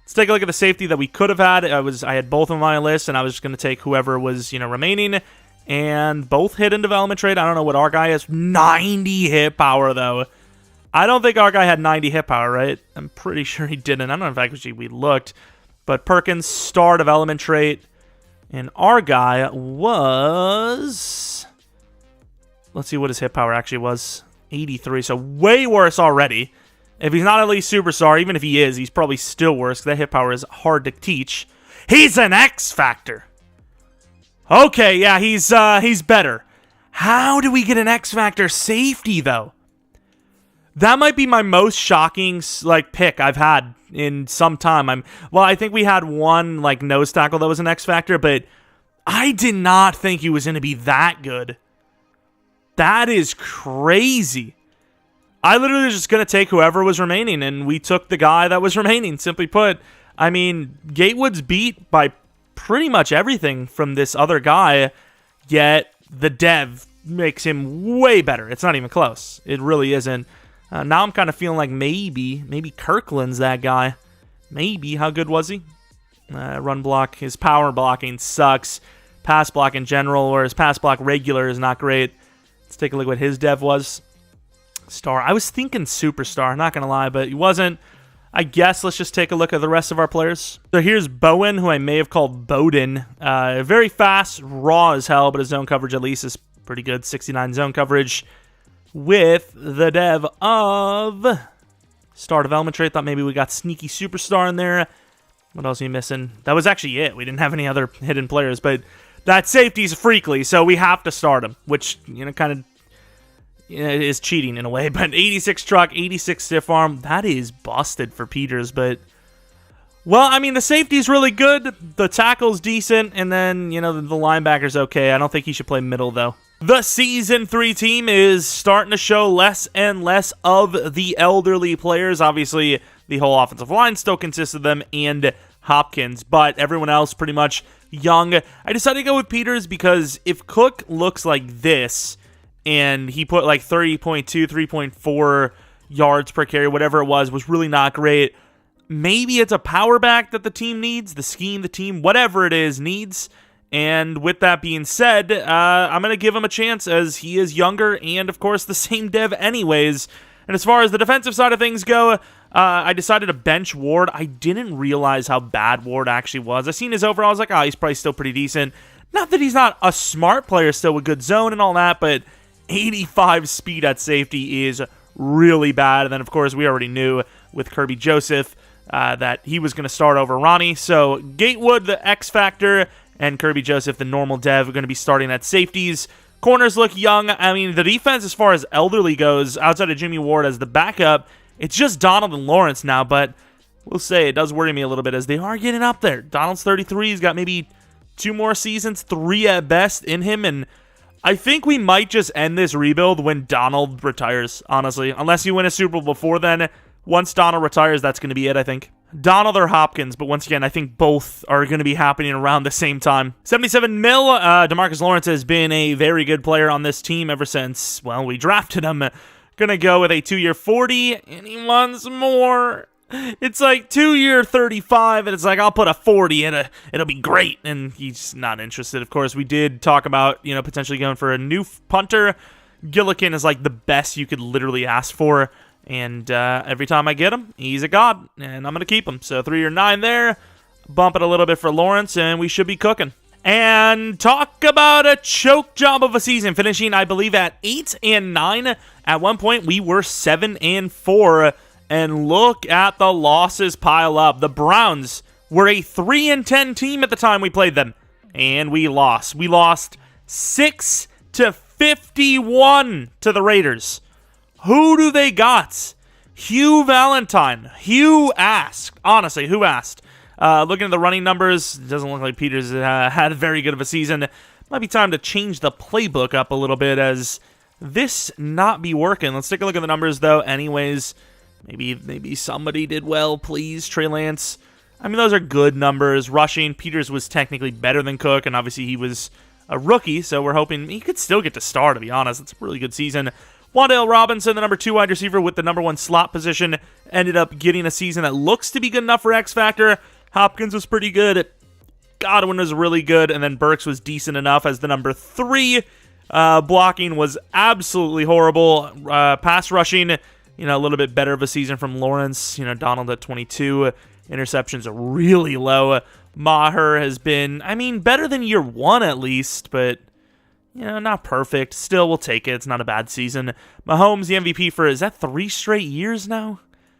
Let's take a look at the safety that we could have had. I had both on my list, and I was just going to take whoever was, remaining. And both hit in development trade. I don't know what our guy has. 90 hit power, though. I don't think our guy had 90 hit power, right? I'm pretty sure he didn't. I don't know if actually we looked. But Perkins, star development trait. And our guy was... Let's see what his hit power actually was. 83, so way worse already. If he's not at least superstar, even if he is, he's probably still worse, because that hit power is hard to teach. He's an X Factor. Okay, yeah, he's better. How do we get an X Factor safety, though? That might be my most shocking, pick I've had in some time. I think we had one, nose tackle that was an X Factor, but I did not think he was going to be that good. That is crazy. I literally was just going to take whoever was remaining, and we took the guy that was remaining, simply put. Gatewood's beat by pretty much everything from this other guy, yet the dev makes him way better. It's not even close. It really isn't. Now I'm kind of feeling like maybe Kirkland's that guy. Maybe. How good was he? Run block. His power blocking sucks. Pass block in general, or his pass block regular is not great. Let's take a look at what his dev was. Star. I was thinking superstar, not going to lie, but he wasn't. I guess let's just take a look at the rest of our players. So here's Bowen, who I may have called Bowden. Very fast, raw as hell, but his zone coverage at least is pretty good. 69 zone coverage with the dev of Star Development Trait. Thought maybe we got sneaky superstar in there. What else are you missing? That was actually it. We didn't have any other hidden players, but that safety's freakly, so we have to start him, which, kind of is cheating in a way. But 86 truck, 86 stiff arm, that is busted for Peters. But, well, I mean, the safety's really good. The tackle's decent, and then, the linebacker's okay. I don't think he should play middle, though. The Season 3 team is starting to show less and less of the elderly players. Obviously, the whole offensive line still consists of them and Hopkins, but everyone else pretty much young. I decided to go with Peters because if Cook looks like this, and he put like 30.2, 3.4 yards per carry, whatever it was really not great. Maybe it's a power back that the team needs, the scheme, the team, whatever it is, needs. And with that being said, I'm going to give him a chance as he is younger and, of course, the same dev anyways. And as far as the defensive side of things go, I decided to bench Ward. I didn't realize how bad Ward actually was. I seen his overall, I was like, he's probably still pretty decent. Not that he's not a smart player still with good zone and all that, but 85 speed at safety is really bad. And then, of course, we already knew with Kirby Joseph that he was going to start over Ronnie. So Gatewood, the X Factor, and Kirby Joseph, the normal dev, are going to be starting at safeties. Corners look young. I mean, the defense, as far as elderly goes, outside of Jimmy Ward as the backup, it's just Donald and Lawrence now. But we'll say it does worry me a little bit as they are getting up there. Donald's 33. He's got maybe 2 more seasons, 3 at best in him, and I think we might just end this rebuild when Donald retires, honestly. Unless you win a Super Bowl before then. Once Donald retires, that's going to be it, I think. Donald or Hopkins, but once again, I think both are going to be happening around the same time. 77 mil, DeMarcus Lawrence has been a very good player on this team ever since, well, we drafted him. Going to go with a 2-year 40, and he wants more. It's like 2-year 35, and it's like, I'll put a 40 in it'll be great, and he's not interested. Of course, we did talk about, potentially going for a new punter. Gillikin is like the best you could literally ask for, and every time I get him, he's a god, and I'm going to keep him. So 3-year 9 there, bump it a little bit for Lawrence, and we should be cooking. And talk about a choke job of a season, finishing, I believe, at 8-9. At one point, we were 7-4. And look at the losses pile up. The Browns were a 3-10 team at the time we played them. And we lost. We lost 6-51 to the Raiders. Who do they got? Hugh Valentine. Hugh asked. Honestly, who asked? Looking at the running numbers, it doesn't look like Peters had very good of a season. Might be time to change the playbook up a little bit as this not be working. Let's take a look at the numbers, though. Anyways, maybe somebody did well, please. Trey Lance. I mean, those are good numbers. Rushing, Peters was technically better than Cook, and obviously he was a rookie, so we're hoping he could still get to star, to be honest. It's a really good season. Wan'Dale Robinson, the number 2 wide receiver with the number 1 slot position, ended up getting a season that looks to be good enough for X Factor. Hopkins was pretty good. Godwin was really good, and then Burks was decent enough as the number 3. Blocking was absolutely horrible. Pass rushing, a little bit better of a season from Lawrence. Donald at 22. Interceptions are really low. Maher has been, better than year 1 at least, but, not perfect. Still, we'll take it. It's not a bad season. Mahomes, the MVP for, is that 3 straight years now?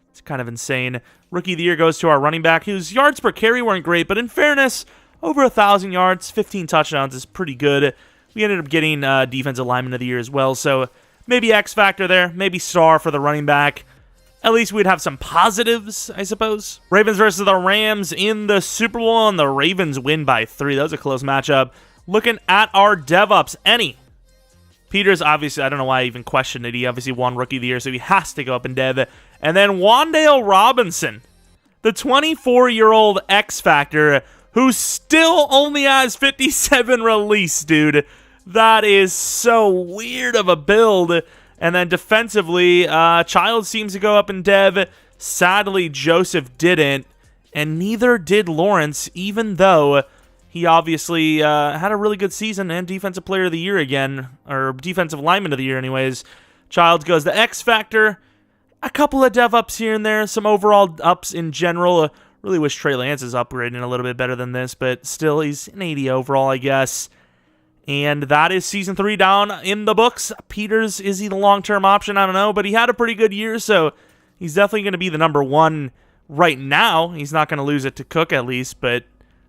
It's kind of insane. Rookie of the year goes to our running back, whose yards per carry weren't great, but in fairness, over 1,000 yards, 15 touchdowns is pretty good. We ended up getting defensive lineman of the year as well, so maybe X Factor there, maybe star for the running back. At least we'd have some positives, I suppose. Ravens versus the Rams in the Super Bowl, and the Ravens win by 3. That was a close matchup. Looking at our DevUps, Peters, obviously, I don't know why I even questioned it. He obviously won Rookie of the Year, so he has to go up in Dev. And then Wan'Dale Robinson, the 24-year-old X Factor, who still only has 57 release, dude. That is so weird of a build. And then defensively, Child seems to go up in Dev. Sadly, Joseph didn't, and neither did Lawrence, even though he obviously had a really good season and Defensive Player of the Year again, or Defensive Lineman of the Year anyways. Childs goes the X Factor. A couple of dev ups here and there, some overall ups in general. Really wish Trey Lance is upgrading a little bit better than this, but still, he's an 80 overall, I guess. And that is Season 3 down in the books. Peters, is he the long-term option? I don't know, but he had a pretty good year, so he's definitely going to be the number 1 right now. He's not going to lose it to Cook, at least, but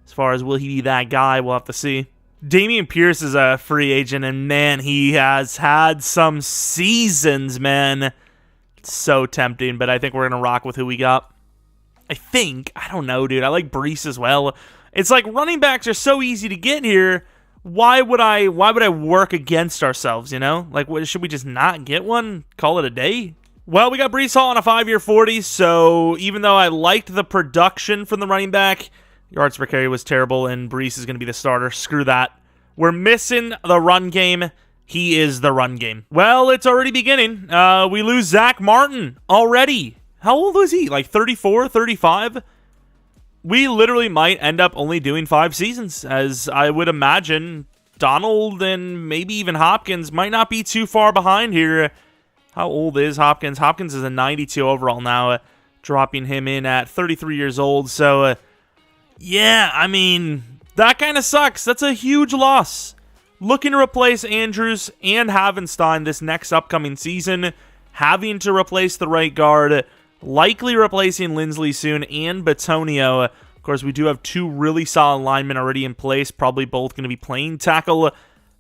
as far as will he be that guy, we'll have to see. Dameon Pierce is a free agent, and man, he has had some seasons, man. It's so tempting, but I think we're going to rock with who we got. I think. I don't know, dude. I like Brees as well. It's like running backs are so easy to get here. Why would I work against ourselves, you know? Like, should we just not get one? Call it a day? Well, we got Brees Hall on a 5-year 40, so even though I liked the production from the running back, yards per carry was terrible, and Brees is going to be the starter. Screw that. We're missing the run game. He is the run game. Well, it's already beginning. We lose Zach Martin already. How old was he? Like 34, 35? We literally might end up only doing 5 seasons, as I would imagine Donald and maybe even Hopkins might not be too far behind here. How old is Hopkins? Hopkins is a 92 overall now, dropping him in at 33 years old. So, yeah, I mean, that kind of sucks. That's a huge loss. Looking to replace Andrews and Havenstein this next upcoming season, having to replace the right guard, likely replacing Lindsley soon, and Batonio. Of course, we do have 2 really solid linemen already in place, probably both going to be playing tackle,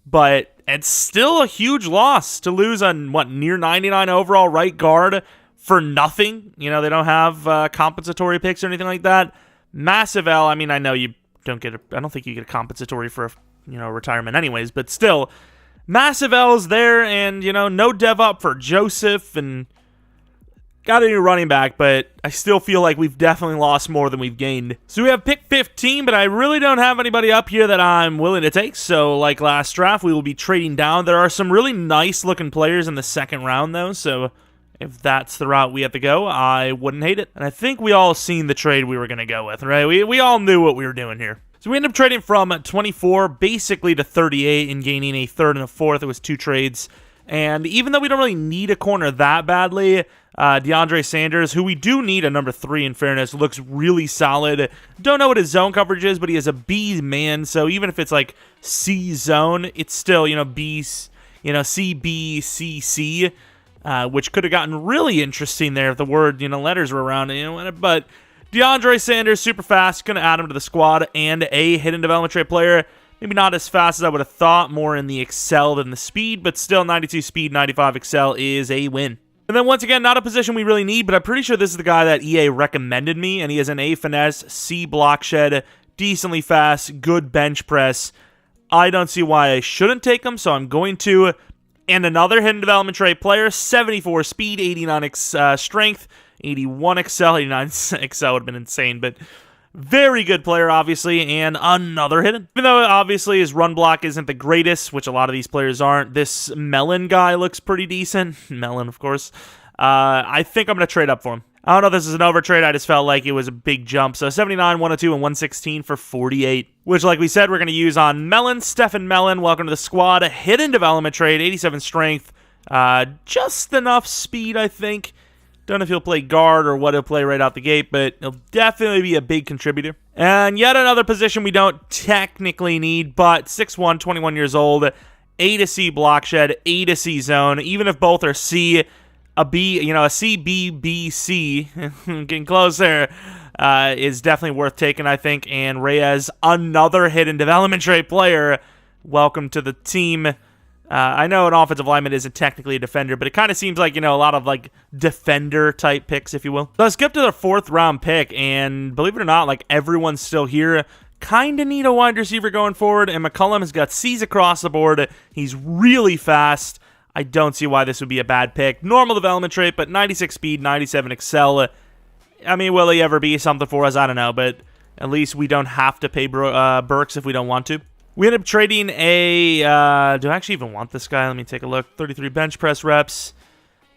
but it's still a huge loss to lose a, near 99 overall right guard for nothing. You know, they don't have compensatory picks or anything like that. Massive L. I mean, I know you don't get I don't think you get a compensatory for, retirement anyways, but still, massive L's there, and, no dev up for Joseph, and got a new running back, but I still feel like we've definitely lost more than we've gained. So we have pick 15, but I really don't have anybody up here that I'm willing to take. So like last draft, we will be trading down. There are some really nice looking players in the second round though, so if that's the route we have to go, I wouldn't hate it. And I think we all seen the trade we were going to go with, right? We all knew what we were doing here. So we ended up trading from 24 basically to 38 and gaining a third and a fourth. It was 2 trades. And even though we don't really need a corner that badly, DeAndre Sanders, who we do need a number 3 in fairness, looks really solid. Don't know what his zone coverage is, but he is a B man. So even if it's like C zone, it's still, B, C, B, C, C, which could have gotten really interesting there if the word, letters were around, but DeAndre Sanders, super fast, going to add him to the squad, and a hidden development trait player. Maybe not as fast as I would have thought, more in the excel than the speed, but still 92 speed, 95 excel is a win. And then once again, not a position we really need, but I'm pretty sure this is the guy that EA recommended me, and he has an A finesse, C block shed, decently fast, good bench press. I don't see why I shouldn't take him, so I'm going to. And another hidden development trait player, 74 speed, 89 strength, 81 excel, 89 excel would have been insane, but very good player, obviously, and another hidden. Even though, obviously, his run block isn't the greatest, which a lot of these players aren't, this Mellon guy looks pretty decent. Mellon, of course. I think I'm going to trade up for him. I don't know if this is an overtrade. I just felt like it was a big jump. So 79, 102, and 116 for 48, which, like we said, we're going to use on Mellon. Stephen Mellon, welcome to the squad. A hidden development trade, 87 strength, just enough speed, I think. Don't know if he'll play guard or what he'll play right out the gate, but he'll definitely be a big contributor. And yet another position we don't technically need, but 6'1", 21 years old, A to C block shed, A to C zone. Even if both are C, a B, a C, B, B, C, getting close there, is definitely worth taking, I think. And Reyes, another hidden development trait player. Welcome to the team. I know an offensive lineman isn't technically a defender, but it kind of seems like, a lot of, defender-type picks, if you will. So let's skip to the 4th round pick, and believe it or not, everyone's still here. Kind of need a wide receiver going forward, and McCollum has got C's across the board. He's really fast. I don't see why this would be a bad pick. Normal development trait, but 96 speed, 97 excel. I mean, will he ever be something for us? I don't know, but at least we don't have to pay Burks if we don't want to. We ended up trading a, do I actually even want this guy? Let me take a look. 33 bench press reps.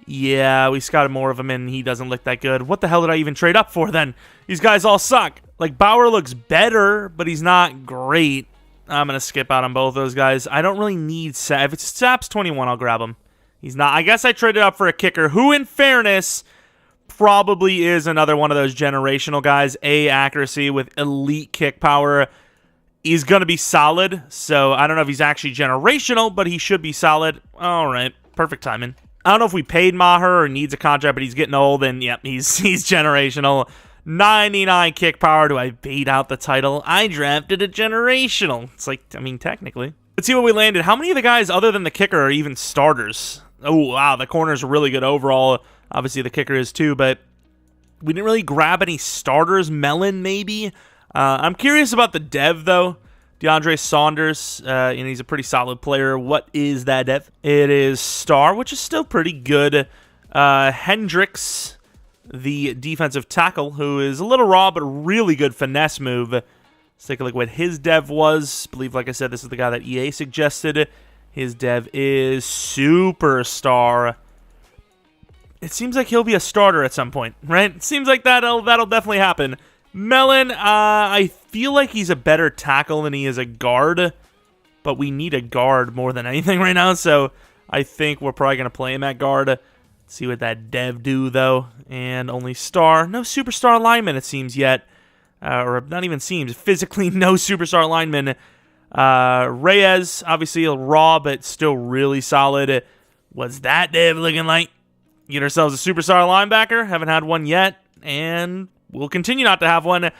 Yeah, we scouted more of him, and he doesn't look that good. What the hell did I even trade up for then? These guys all suck. Bauer looks better, but he's not great. I'm going to skip out on both those guys. I don't really need Sap. If it's Sap's 21, I'll grab him. He's not. I guess I traded up for a kicker who, in fairness, probably is another one of those generational guys. Accuracy with elite kick power. He's going to be solid, so I don't know if he's actually generational, but he should be solid. All right, perfect timing. I don't know if we paid Maher or needs a contract, but he's getting old, and yep, he's generational. 99 kick power. Do I bait out the title? I drafted a generational. It's like, I mean, technically. Let's see what we landed. How many of the guys other than the kicker are even starters? Oh, wow, the corner's really good overall. Obviously, the kicker is too, but we didn't really grab any starters. Mellon, maybe? I'm curious about the dev, though. DeAndre Saunders, and he's a pretty solid player. What is that dev? It is star, which is still pretty good. Hendricks, the defensive tackle, who is a little raw, but really good finesse move. Let's take a look at what his dev was. I believe, like I said, this is the guy that EA suggested. His dev is superstar. It seems like he'll be a starter at some point, right? It seems like that'll definitely happen. Mellon, I feel like he's a better tackle than he is a guard, but we need a guard more than anything right now, so I think we're probably going to play him at guard. Let's see what that dev do, though. And only star. No superstar lineman, it seems, yet. Or not even seems. Physically, no superstar lineman. Reyes, obviously a raw, but still really solid. What's that dev looking like? Get ourselves a superstar linebacker. Haven't had one yet, and we'll continue not to have one.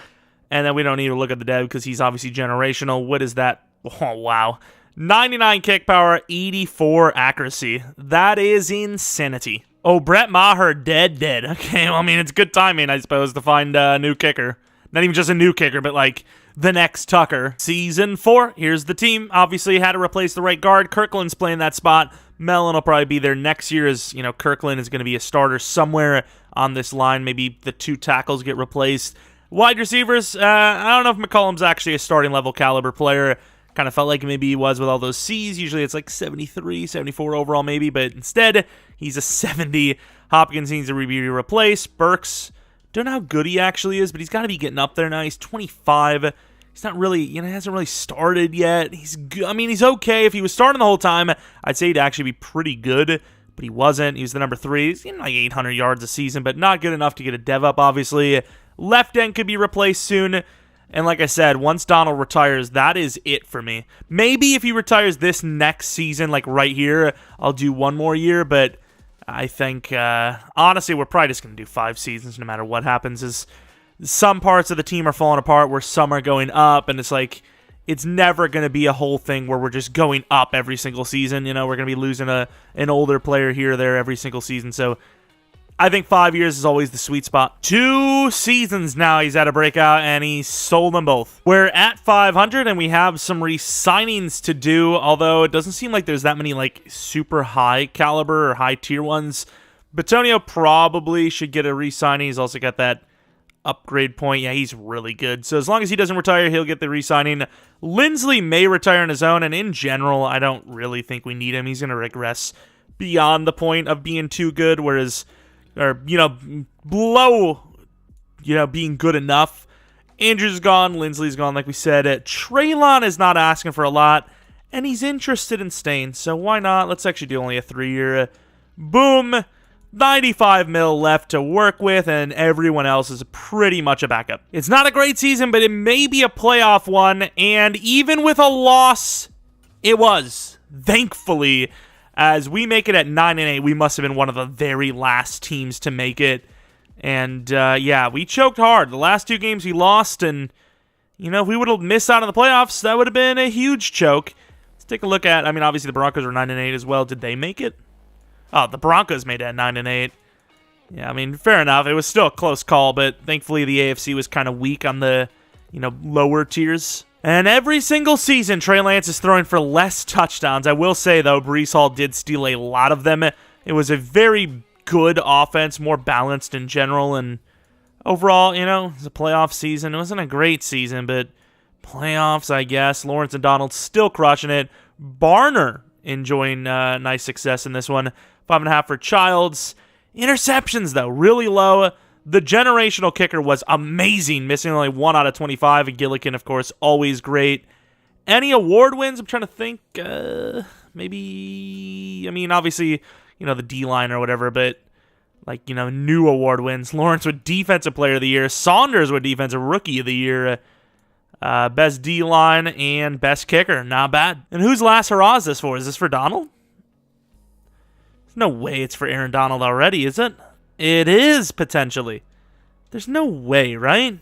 And then we don't need to look at the dev because he's obviously generational. What is that? Oh, wow. 99 kick power, 84 accuracy. That is insanity. Oh, Brett Maher, dead. Okay, well, I mean, it's good timing, I suppose, to find a new kicker. Not even just a new kicker, but like the next Tucker. Season 4, here's the team. Obviously, had to replace the right guard. Kirkland's playing that spot. Mellon will probably be there next year, as you know, Kirkland is going to be a starter somewhere on this line. Maybe the two tackles get replaced. Wide receivers, I don't know if McCollum's actually a starting level caliber player. Kind of felt like maybe he was with all those C's. Usually it's like 73, 74 overall maybe, but instead he's a 70. Hopkins needs to be replaced. Burks, don't know how good he actually is, but he's got to be getting up there now. He's 25. He's not really, he hasn't really started yet. He's good. I mean, he's okay. If he was starting the whole time, I'd say he'd actually be pretty good, but he wasn't. He was the number 3. He's getting like 800 yards a season, but not good enough to get a dev up, obviously. Left end could be replaced soon. And like I said, once Donald retires, that is it for me. Maybe if he retires this next season, like right here, I'll do one more year. But I think, honestly, we're probably just going to do 5 seasons no matter what happens. Is some parts of the team are falling apart where some are going up. And it's like, it's never going to be a whole thing where we're just going up every single season. You know, we're going to be losing an older player here or there every single season. So I think 5 years is always the sweet spot. 2 seasons now he's at a breakout, and he sold them both. We're at 500, and we have some re-signings to do, although it doesn't seem like there's that many like super high caliber or high tier ones. Batonio probably should get a re-signing. He's also got that upgrade point. Yeah, he's really good. So as long as he doesn't retire, he'll get the re-signing. Lindsley may retire on his own, and in general, I don't really think we need him. He's going to regress beyond the point of being too good, whereas below, being good enough. Andrew's gone. Lindsley's gone, like we said. Traylon is not asking for a lot, and he's interested in staying, so why not? Let's actually do only a 3-year. Boom. 95 mil left to work with, and everyone else is pretty much a backup. It's not a great season, but it may be a playoff one, and even with a loss, it was. Thankfully, as we make it at 9-8, we must have been one of the very last teams to make it. And, yeah, we choked hard. The last 2 games we lost, and, if we would have missed out on the playoffs, that would have been a huge choke. Let's take a look at, obviously the Broncos are 9-8 as well. Did they make it? Oh, the Broncos made it at 9-8. Yeah, fair enough. It was still a close call, but thankfully the AFC was kind of weak on the, lower tiers. And every single season, Trey Lance is throwing for less touchdowns. I will say, though, Breece Hall did steal a lot of them. It was a very good offense, more balanced in general. And overall, it was a playoff season. It wasn't a great season, but playoffs, I guess. Lawrence and Donald still crushing it. Barner enjoying nice success in this one. 5.5 for Childs. Interceptions, though, really low. The generational kicker was amazing, missing only 1 out of 25. And Gillikin, of course, always great. Any award wins? I'm trying to think. Maybe, obviously, the D-line or whatever, but like, new award wins. Lawrence with Defensive Player of the Year. Saunders with Defensive Rookie of the Year. Best D-line and best kicker. Not bad. And whose last hurrah is this for? Is this for Donald? There's no way it's for Aaron Donald already, is it? It is, potentially. There's no way, right?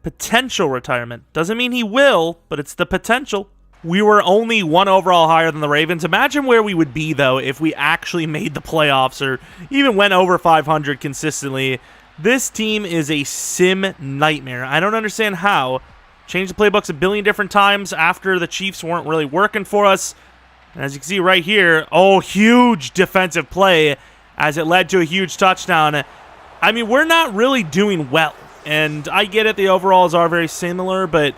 Potential retirement. Doesn't mean he will, but it's the potential. We were only 1 overall higher than the Ravens. Imagine where we would be, though, if we actually made the playoffs or even went over 500 consistently. This team is a sim nightmare. I don't understand how. Changed the playbooks a billion different times after the Chiefs weren't really working for us. And as you can see right here, huge defensive play as it led to a huge touchdown. I mean, we're not really doing well. And I get it, the overalls are very similar, but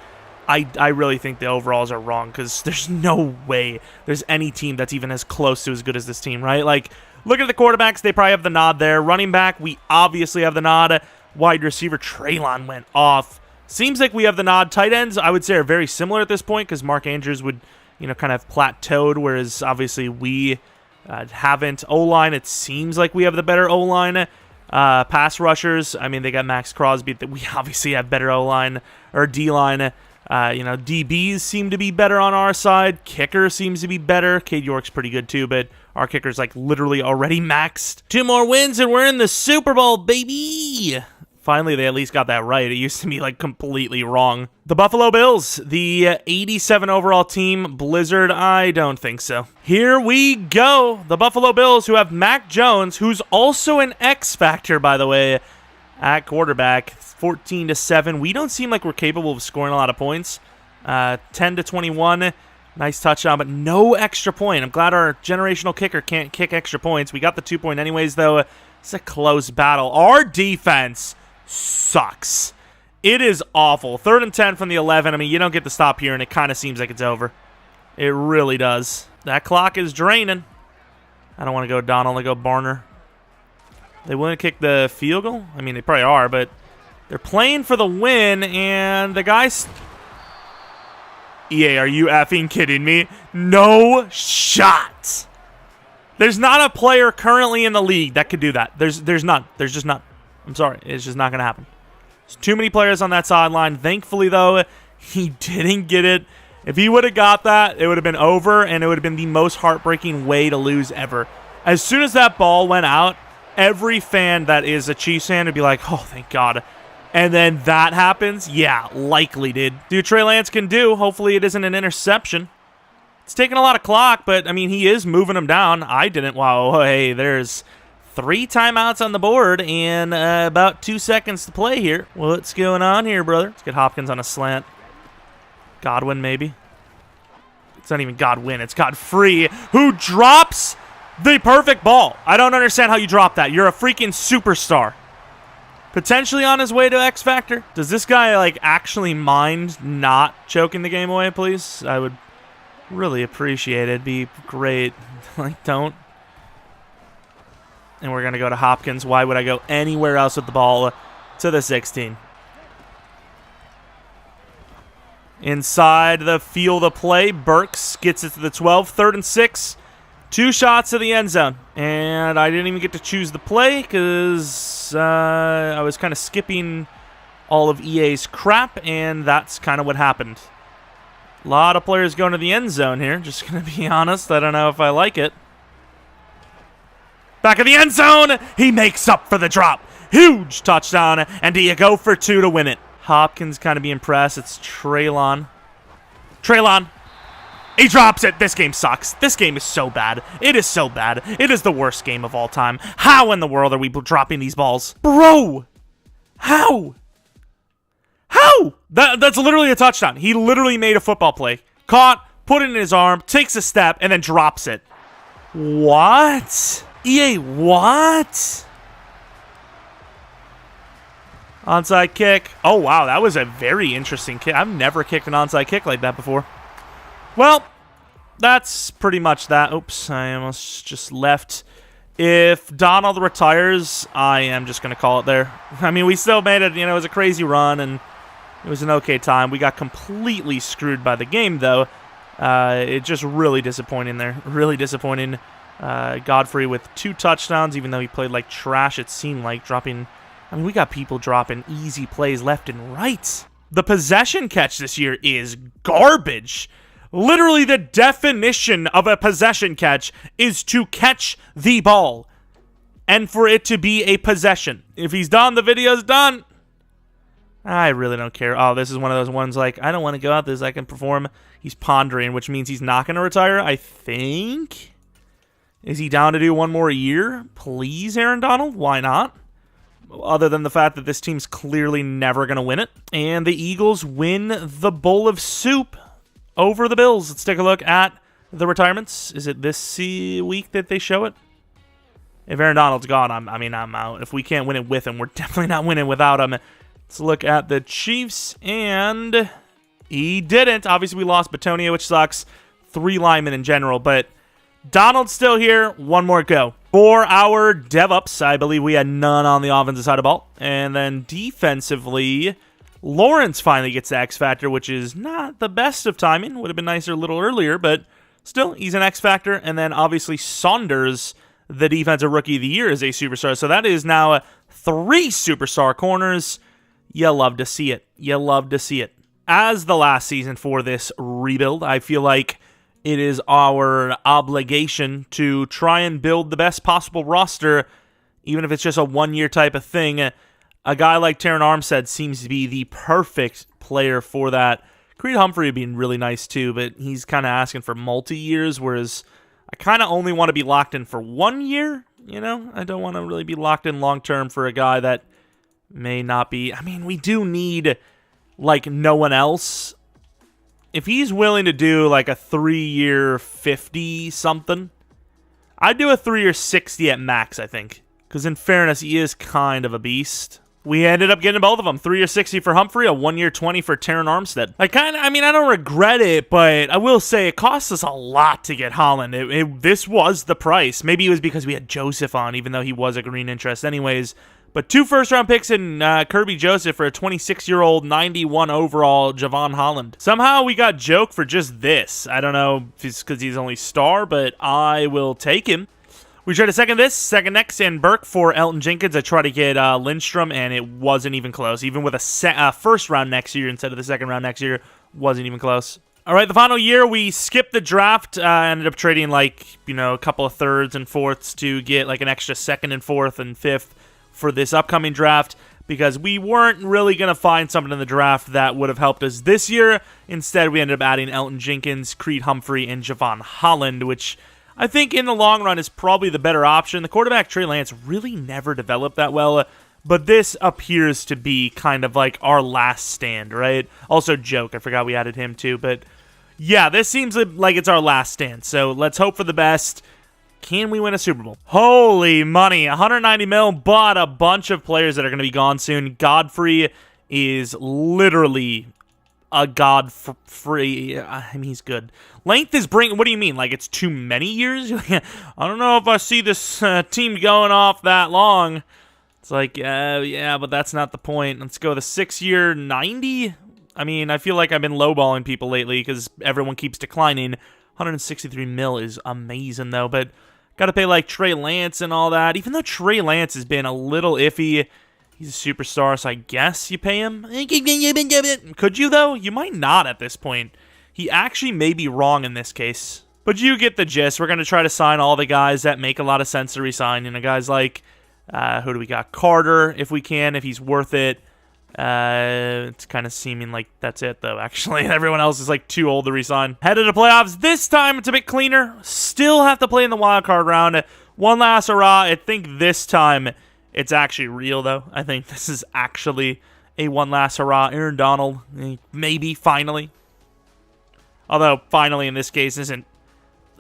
I really think the overalls are wrong because there's no way there's any team that's even as close to as good as this team, right? Like, look at the quarterbacks. They probably have the nod there. Running back, we obviously have the nod. Wide receiver, Traylon went off. Seems like we have the nod. Tight ends, I would say, are very similar at this point because Mark Andrews would, kind of plateaued, whereas obviously we haven't. O-line, it seems like we have the better O-line. Pass rushers, I mean, they got Max Crosby. We obviously have better O-line or D-line. DBs seem to be better on our side. Kicker seems to be better. Cade York's pretty good too, but our kicker's like literally already maxed. 2 more wins and we're in the Super Bowl, baby! Finally, they at least got that right. It used to be like completely wrong. The Buffalo Bills, the 87 overall team. Blizzard, I don't think so. Here we go. The Buffalo Bills, who have Mac Jones, who's also an X factor, by the way, at quarterback. 14-7. We don't seem like we're capable of scoring a lot of points. 10-21. Nice touchdown, but no extra point. I'm glad our generational kicker can't kick extra points. We got the 2 point anyways, though. It's a close battle. Our defense sucks. It is awful. 3rd and 10 from the 11. I mean, you don't get to stop here, and it kind of seems like it's over. It really does. That clock is draining. I don't want to go Donald. I go Barner. They willing to kick the field goal? I mean, they probably are, but they're playing for the win, and the guys... EA, are you effing kidding me? No shot. There's not a player currently in the league that could do that. There's none. There's just none. I'm sorry. It's just not going to happen. There's too many players on that sideline. Thankfully, though, he didn't get it. If he would have got that, it would have been over, and it would have been the most heartbreaking way to lose ever. As soon as that ball went out, every fan that is a Chiefs fan would be like, oh, thank God. And then that happens? Yeah, likely, dude. Do Trey Lance can do. Hopefully it isn't an interception. It's taking a lot of clock, but, I mean, he is moving them down. I didn't. Wow, hey, there's 3 timeouts on the board and about 2 seconds to play here. What's going on here, brother? Let's get Hopkins on a slant. Godwin, maybe. It's not even Godwin. It's Godfrey, who drops the perfect ball. I don't understand how you drop that. You're a freaking superstar. Potentially on his way to X Factor. Does this guy, like, actually mind not choking the game away, please? I would really appreciate it. It'd be great. Like, don't. And we're going to go to Hopkins. Why would I go anywhere else with the ball to the 16? Inside the field of play, Burks gets it to the 12. 3rd and 6. 2 shots to the end zone. And I didn't even get to choose the play because I was kind of skipping all of EA's crap, and that's kind of what happened. A lot of players going to the end zone here. Just going to be honest. I don't know if I like it. Back of the end zone. He makes up for the drop. Huge touchdown. And do you go for 2 to win it? Hopkins kind of be impressed. It's Traylon. Traylon. He drops it. This game sucks. This game is so bad. It is so bad. It is the worst game of all time. How in the world are we dropping these balls? Bro! How? How? That's literally a touchdown. He literally made a football play. Caught, put it in his arm, takes a step, and then drops it. What? EA, what? Onside kick. Oh, wow. That was a very interesting kick. I've never kicked an onside kick like that before. Well, that's pretty much that. Oops, I almost just left. If Donald retires, I am just going to call it there. I mean, we still made it. It was a crazy run, and it was an okay time. We got completely screwed by the game, though. It's just really disappointing there. Really disappointing. Godfrey with 2 touchdowns, even though he played like trash, it seemed like, dropping... I mean, we got people dropping easy plays left and right. The possession catch this year is garbage. Literally, the definition of a possession catch is to catch the ball and for it to be a possession. If he's done, the video's done. I really don't care. Oh, this is one of those ones like, I don't want to go out this. I can perform. He's pondering, which means he's not going to retire, I think. Is he down to do 1 more year? Please, Aaron Donald. Why not? Other than the fact that this team's clearly never going to win it. And the Eagles win the bowl of soup over the Bills. Let's take a look at the retirements. Is it this week that they show it? If Aaron Donald's gone, I'm out. If we can't win it with him, we're definitely not winning without him. Let's look at the Chiefs, and he didn't. Obviously, we lost Batonia, which sucks. 3 linemen in general, but Donald's still here. 1 more go. For our dev-ups, I believe we had none on the offensive side of the ball. And then defensively, Lawrence finally gets the X Factor, which is not the best of timing. Would have been nicer a little earlier, but still, he's an X Factor. And then obviously Saunders, the defensive rookie of the year, is a superstar. So that is now 3 superstar corners. You love to see it. You love to see it. As the last season for this rebuild, I feel like it is our obligation to try and build the best possible roster, even if it's just a 1-year type of thing. A guy like Terran Armstead seems to be the perfect player for that. Creed Humphrey would be really nice too, but he's kind of asking for multi-years, whereas I kind of only want to be locked in for 1 year. You know, I don't want to really be locked in long-term for a guy that may not be. I mean, we do need like no one else. If he's willing to do like a 3-year 50-something, I'd do a 3-year 60 at max, I think. Because in fairness, he is kind of a beast. We ended up getting both of them. 3-year 60 for Humphrey, a 1-year 20 for Terran Armstead. I don't regret it, but I will say it cost us a lot to get Holland. This was the price. Maybe it was because we had Joseph on, even though he was a green interest anyways. But 2 first-round picks in Kirby Joseph for a 26-year-old, 91 overall Javon Holland. Somehow we got Joke for just this. I don't know if it's because he's only star, but I will take him. We tried to second this, second next, and Burke for Elton Jenkins. I tried to get Lindstrom, and it wasn't even close. Even with a first round next year instead of the second round next year, wasn't even close. All right, the final year, we skipped the draft. Ended up trading a couple of thirds and fourths to get like an extra second and fourth and fifth for this upcoming draft, because we weren't really going to find something in the draft that would have helped us this year. Instead, we ended up adding Elton Jenkins, Creed Humphrey, and Javon Holland, which I think in the long run is probably the better option. The quarterback, Trey Lance, really never developed that well, but this appears to be kind of like our last stand, right? Also, Joke, I forgot we added him too, but yeah, this seems like it's our last stand, so let's hope for the best. Can we win a Super Bowl? Holy money, 190 mil, but a bunch of players that are going to be gone soon. Godfrey is literally a Godfrey. I mean, he's good. Length is bringing. What do you mean? Like it's too many years? I don't know if I see this team going off that long. It's like, yeah, but that's not the point. Let's go the 6-year 90. I mean, I feel like I've been lowballing people lately because everyone keeps declining. 163 mil is amazing though, but got to pay like Trey Lance and all that. Even though Trey Lance has been a little iffy, he's a superstar, so I guess you pay him. Could you though? You might not at this point. He actually may be wrong in this case. But you get the gist. We're going to try to sign all the guys that make a lot of sense to resign. You know, guys like, who do we got? Carter, if we can, if he's worth it. It's kind of seeming like that's it, though, actually. Everyone else is, like, too old to resign. Head of the playoffs. This time, it's a bit cleaner. Still have to play in the wild card round. One last hurrah. I think this time it's actually real, though. I think this is actually a one last hurrah. Aaron Donald, maybe, finally. Although, finally, in this case, isn't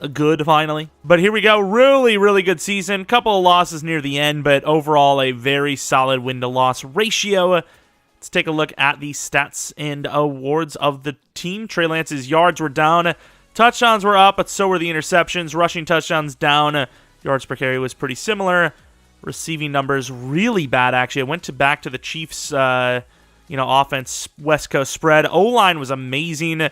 a good finally. But here we go. Really, really good season. Couple of losses near the end, but overall, a very solid win-to-loss ratio. Let's take a look at the stats and awards of the team. Trey Lance's yards were down. Touchdowns were up, but so were the interceptions. Rushing touchdowns down. Yards per carry was pretty similar. Receiving numbers really bad, actually. I went back to the Chiefs, offense, West Coast spread. O-line was amazing.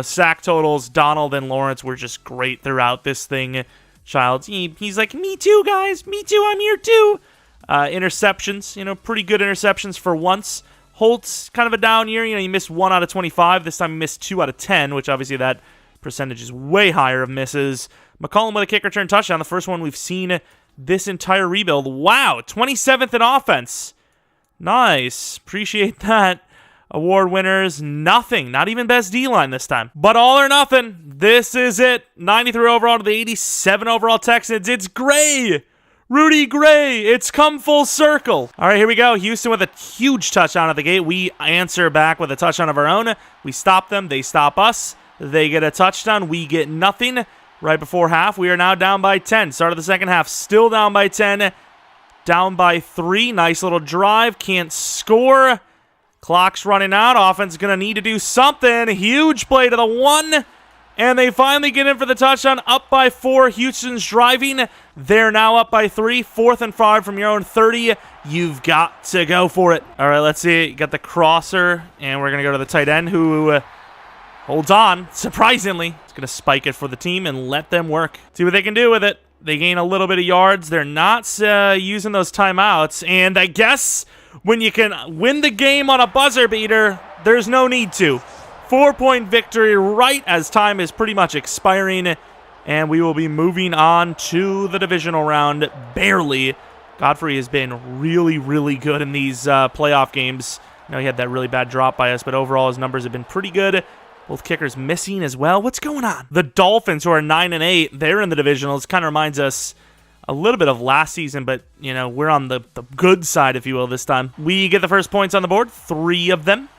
Sack totals, Donald and Lawrence were just great throughout this thing. Childs, he's like, me too, guys. Me too. I'm here too. Interceptions, pretty good interceptions for once. Holtz, kind of a down year. He missed 1 out of 25. This time he missed 2 out of 10, which obviously that percentage is way higher of misses. McCollum with a kick return touchdown, the first one we've seen this entire rebuild. Wow, 27th in offense. Nice. Appreciate that. Award winners, nothing. Not even best D-line this time. But all or nothing. This is it. 93 overall to the 87 overall Texans. It's Gray. Rudy Gray. It's come full circle. All right, here we go. Houston with a huge touchdown at the gate. We answer back with a touchdown of our own. We stop them. They stop us. They get a touchdown. We get nothing. Right before half, we are now down by 10. Start of the second half, still down by 10. Down by 3. Nice little drive. Can't score. Clock's running out. Offense is going to need to do something. Huge play to the 1. And they finally get in for the touchdown. Up by 4. Houston's driving. They're now up by 3. 4th and 5 from your own 30. You've got to go for it. All right, let's see. You got the crosser. And we're going to go to the tight end who holds on. Surprisingly. It's going to spike it for the team and let them work. See what they can do with it. They gain a little bit of yards. They're not using those timeouts. And I guess when you can win the game on a buzzer beater, there's no need to. 4-point victory right as time is pretty much expiring. And we will be moving on to the divisional round. Barely. Godfrey has been really, really good in these playoff games. I know he had that really bad drop by us, but overall his numbers have been pretty good. Both kickers missing as well. What's going on? The Dolphins, who are 9-8, they're in the divisionals. Kind of reminds us a little bit of last season, but, we're on the good side, if you will, this time. We get the first points on the board, 3 of them.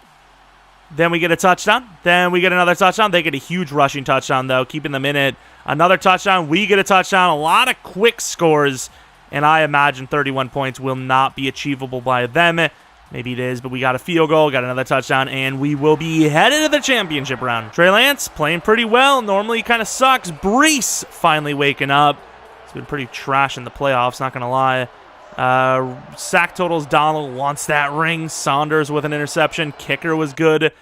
Then we get a touchdown. Then we get another touchdown. They get a huge rushing touchdown, though, keeping them in it. Another touchdown. We get a touchdown. A lot of quick scores, and I imagine 31 points will not be achievable by them. Maybe it is, but we got a field goal, got another touchdown, and we will be headed to the championship round. Trey Lance playing pretty well. Normally kind of sucks. Brees finally waking up. It's been pretty trash in the playoffs, not going to lie. Sack totals, Donald wants that ring. Saunders with an interception. Kicker was good.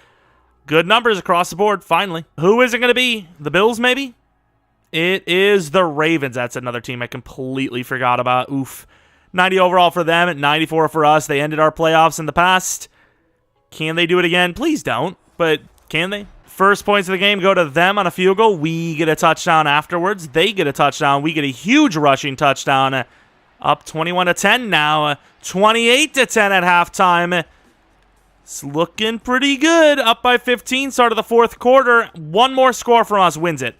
Good numbers across the board, finally. Who is it going to be? The Bills, maybe? It is the Ravens. That's another team I completely forgot about. Oof. 90 overall for them, 94 for us. They ended our playoffs in the past. Can they do it again? Please don't, but can they? First points of the game go to them on a field goal. We get a touchdown afterwards. They get a touchdown. We get a huge rushing touchdown. Up 21-10 now. 28-10 at halftime. It's looking pretty good. Up by 15, start of the fourth quarter. One more score from us wins it.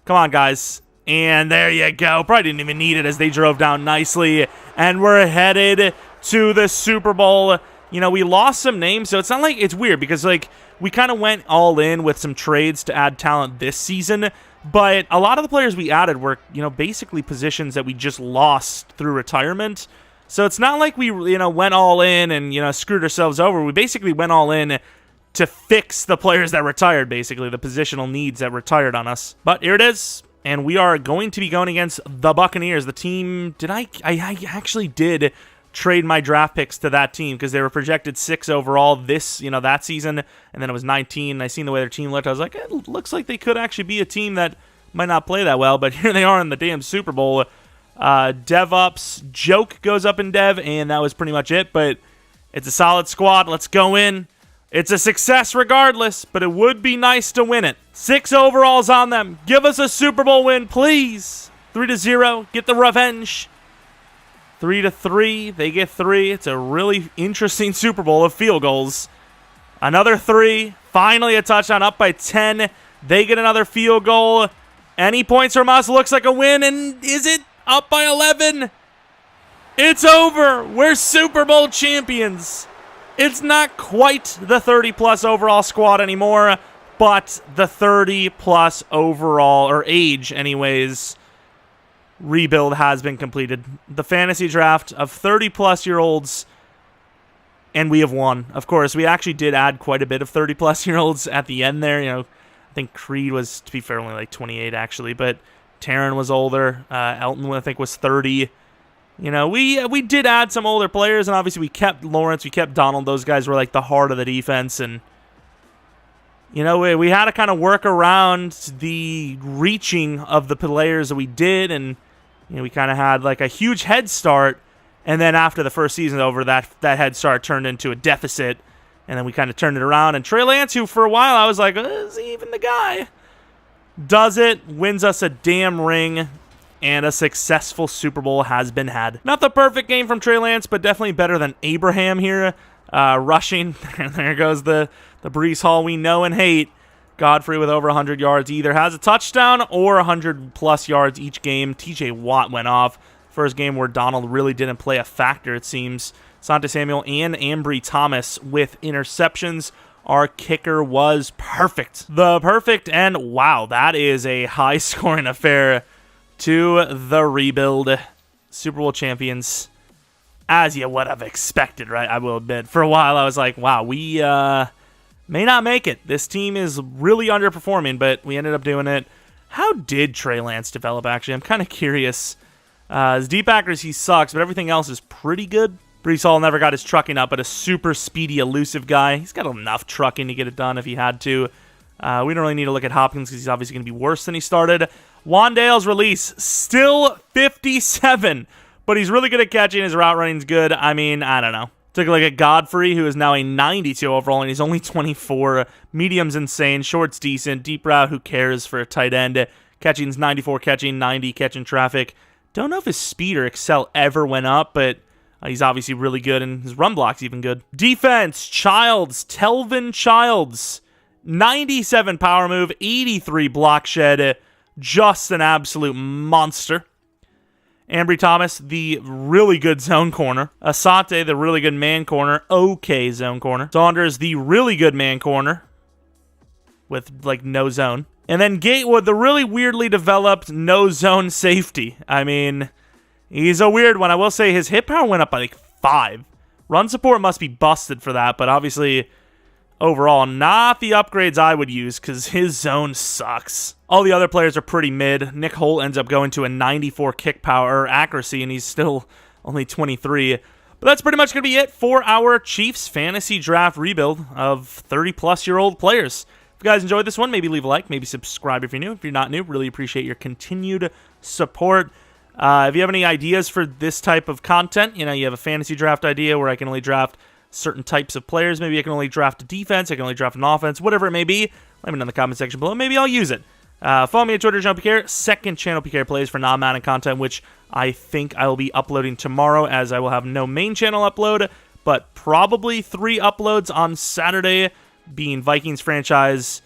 Come on, guys. And there you go. Probably didn't even need it as they drove down nicely. And we're headed to the Super Bowl. We lost some names, so it's not like it's weird because, we kind of went all in with some trades to add talent this season. But a lot of the players we added were, basically positions that we just lost through retirement. So it's not like we, went all in and, screwed ourselves over. We basically went all in to fix the players that retired, basically, the positional needs that retired on us. But here it is. And we are going to be going against the Buccaneers. The team, I actually did trade my draft picks to that team because they were projected 6 overall that season. And then it was 19. And I seen the way their team looked. I was like, it looks like they could actually be a team that might not play that well. But here they are in the damn Super Bowl. DevOps joke goes up in Dev. And that was pretty much it. But it's a solid squad. Let's go in. It's a success regardless, but it would be nice to win it. 6 overalls on them. Give us a Super Bowl win, please. 3-0. Get the revenge. 3-3. They get 3. It's a really interesting Super Bowl of field goals. Another 3. Finally a touchdown up by 10. They get another field goal. Any points from us looks like a win. And is it up by 11? It's over. We're Super Bowl champions. It's not quite the 30-plus overall squad anymore, but the 30-plus overall, or age anyways, rebuild has been completed. The fantasy draft of 30-plus-year-olds, and we have won. Of course, we actually did add quite a bit of 30-plus-year-olds at the end there. I think Creed was, to be fair, only like 28 actually, but Taryn was older. Elton, I think, was 30. We did add some older players, and obviously we kept Lawrence, we kept Donald. Those guys were like the heart of the defense, and we had to kind of work around the reaching of the players that we did, and we kind of had like a huge head start, and then after the first season over, that head start turned into a deficit, and then we kind of turned it around. And Trey Lance, who for a while I was like, is he even the guy? Does it, wins us a damn ring, and a successful Super Bowl has been had. Not the perfect game from Trey Lance, but definitely better than Abraham here. Rushing, there goes the Breece Hall we know and hate. Godfrey with over 100 yards either has a touchdown or 100-plus yards each game. TJ Watt went off. First game where Donald really didn't play a factor, it seems. Sante Samuel and Ambry Thomas with interceptions. Our kicker was perfect. The perfect, and wow, that is a high-scoring affair to the rebuild. Super Bowl champions, as you would have expected, right? I will admit. For a while, I was like, wow, we may not make it. This team is really underperforming, but we ended up doing it. How did Trey Lance develop, actually? I'm kind of curious. His deep accuracy sucks, but everything else is pretty good. Breece Hall never got his trucking up, but a super speedy, elusive guy. He's got enough trucking to get it done if he had to. We don't really need to look at Hopkins because he's obviously going to be worse than he started. Wandale's release, still 57, but he's really good at catching. His route running's good. I mean, I don't know. Took a look at Godfrey, who is now a 92 overall, and he's only 24. Medium's insane. Short's decent. Deep route, who cares for a tight end? Catching's 94 catching, 90 catching traffic. Don't know if his speed or excel ever went up, but he's obviously really good, and his run block's even good. Defense, Telvin Childs. 97 power move, 83 block shed. Just an absolute monster. Ambry Thomas, the really good zone corner. Asante, the really good man corner. Okay zone corner. Saunders, the really good man corner with, like, no zone. And then Gatewood, the really weirdly developed no zone safety. I mean, he's a weird one. I will say his hit power went up by, like, 5. Run support must be busted for that, but obviously, overall, not the upgrades I would use because his zone sucks. All the other players are pretty mid. Nick Holt ends up going to a 94 kick power accuracy, and he's still only 23. But that's pretty much going to be it for our Chiefs fantasy draft rebuild of 30-plus-year-old players. If you guys enjoyed this one, maybe leave a like, maybe subscribe if you're new. If you're not new, really appreciate your continued support. If you have any ideas for this type of content, you have a fantasy draft idea where I can only draft certain types of players. Maybe I can only draft a defense, I can only draft an offense, whatever it may be. Let me know in the comment section below. Maybe I'll use it. Follow me on Twitter, Jeromepkr. Second channel PK plays for non-Madden content, which I think I will be uploading tomorrow, as I will have no main channel upload, but probably 3 uploads on Saturday, being Vikings franchise,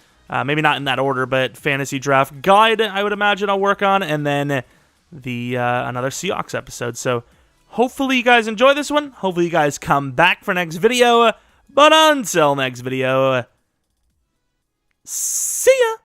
maybe not in that order, but fantasy draft guide, I would imagine I'll work on, and then the another Seahawks episode. So hopefully you guys enjoy this one. Hopefully you guys come back for next video. But until next video, see ya!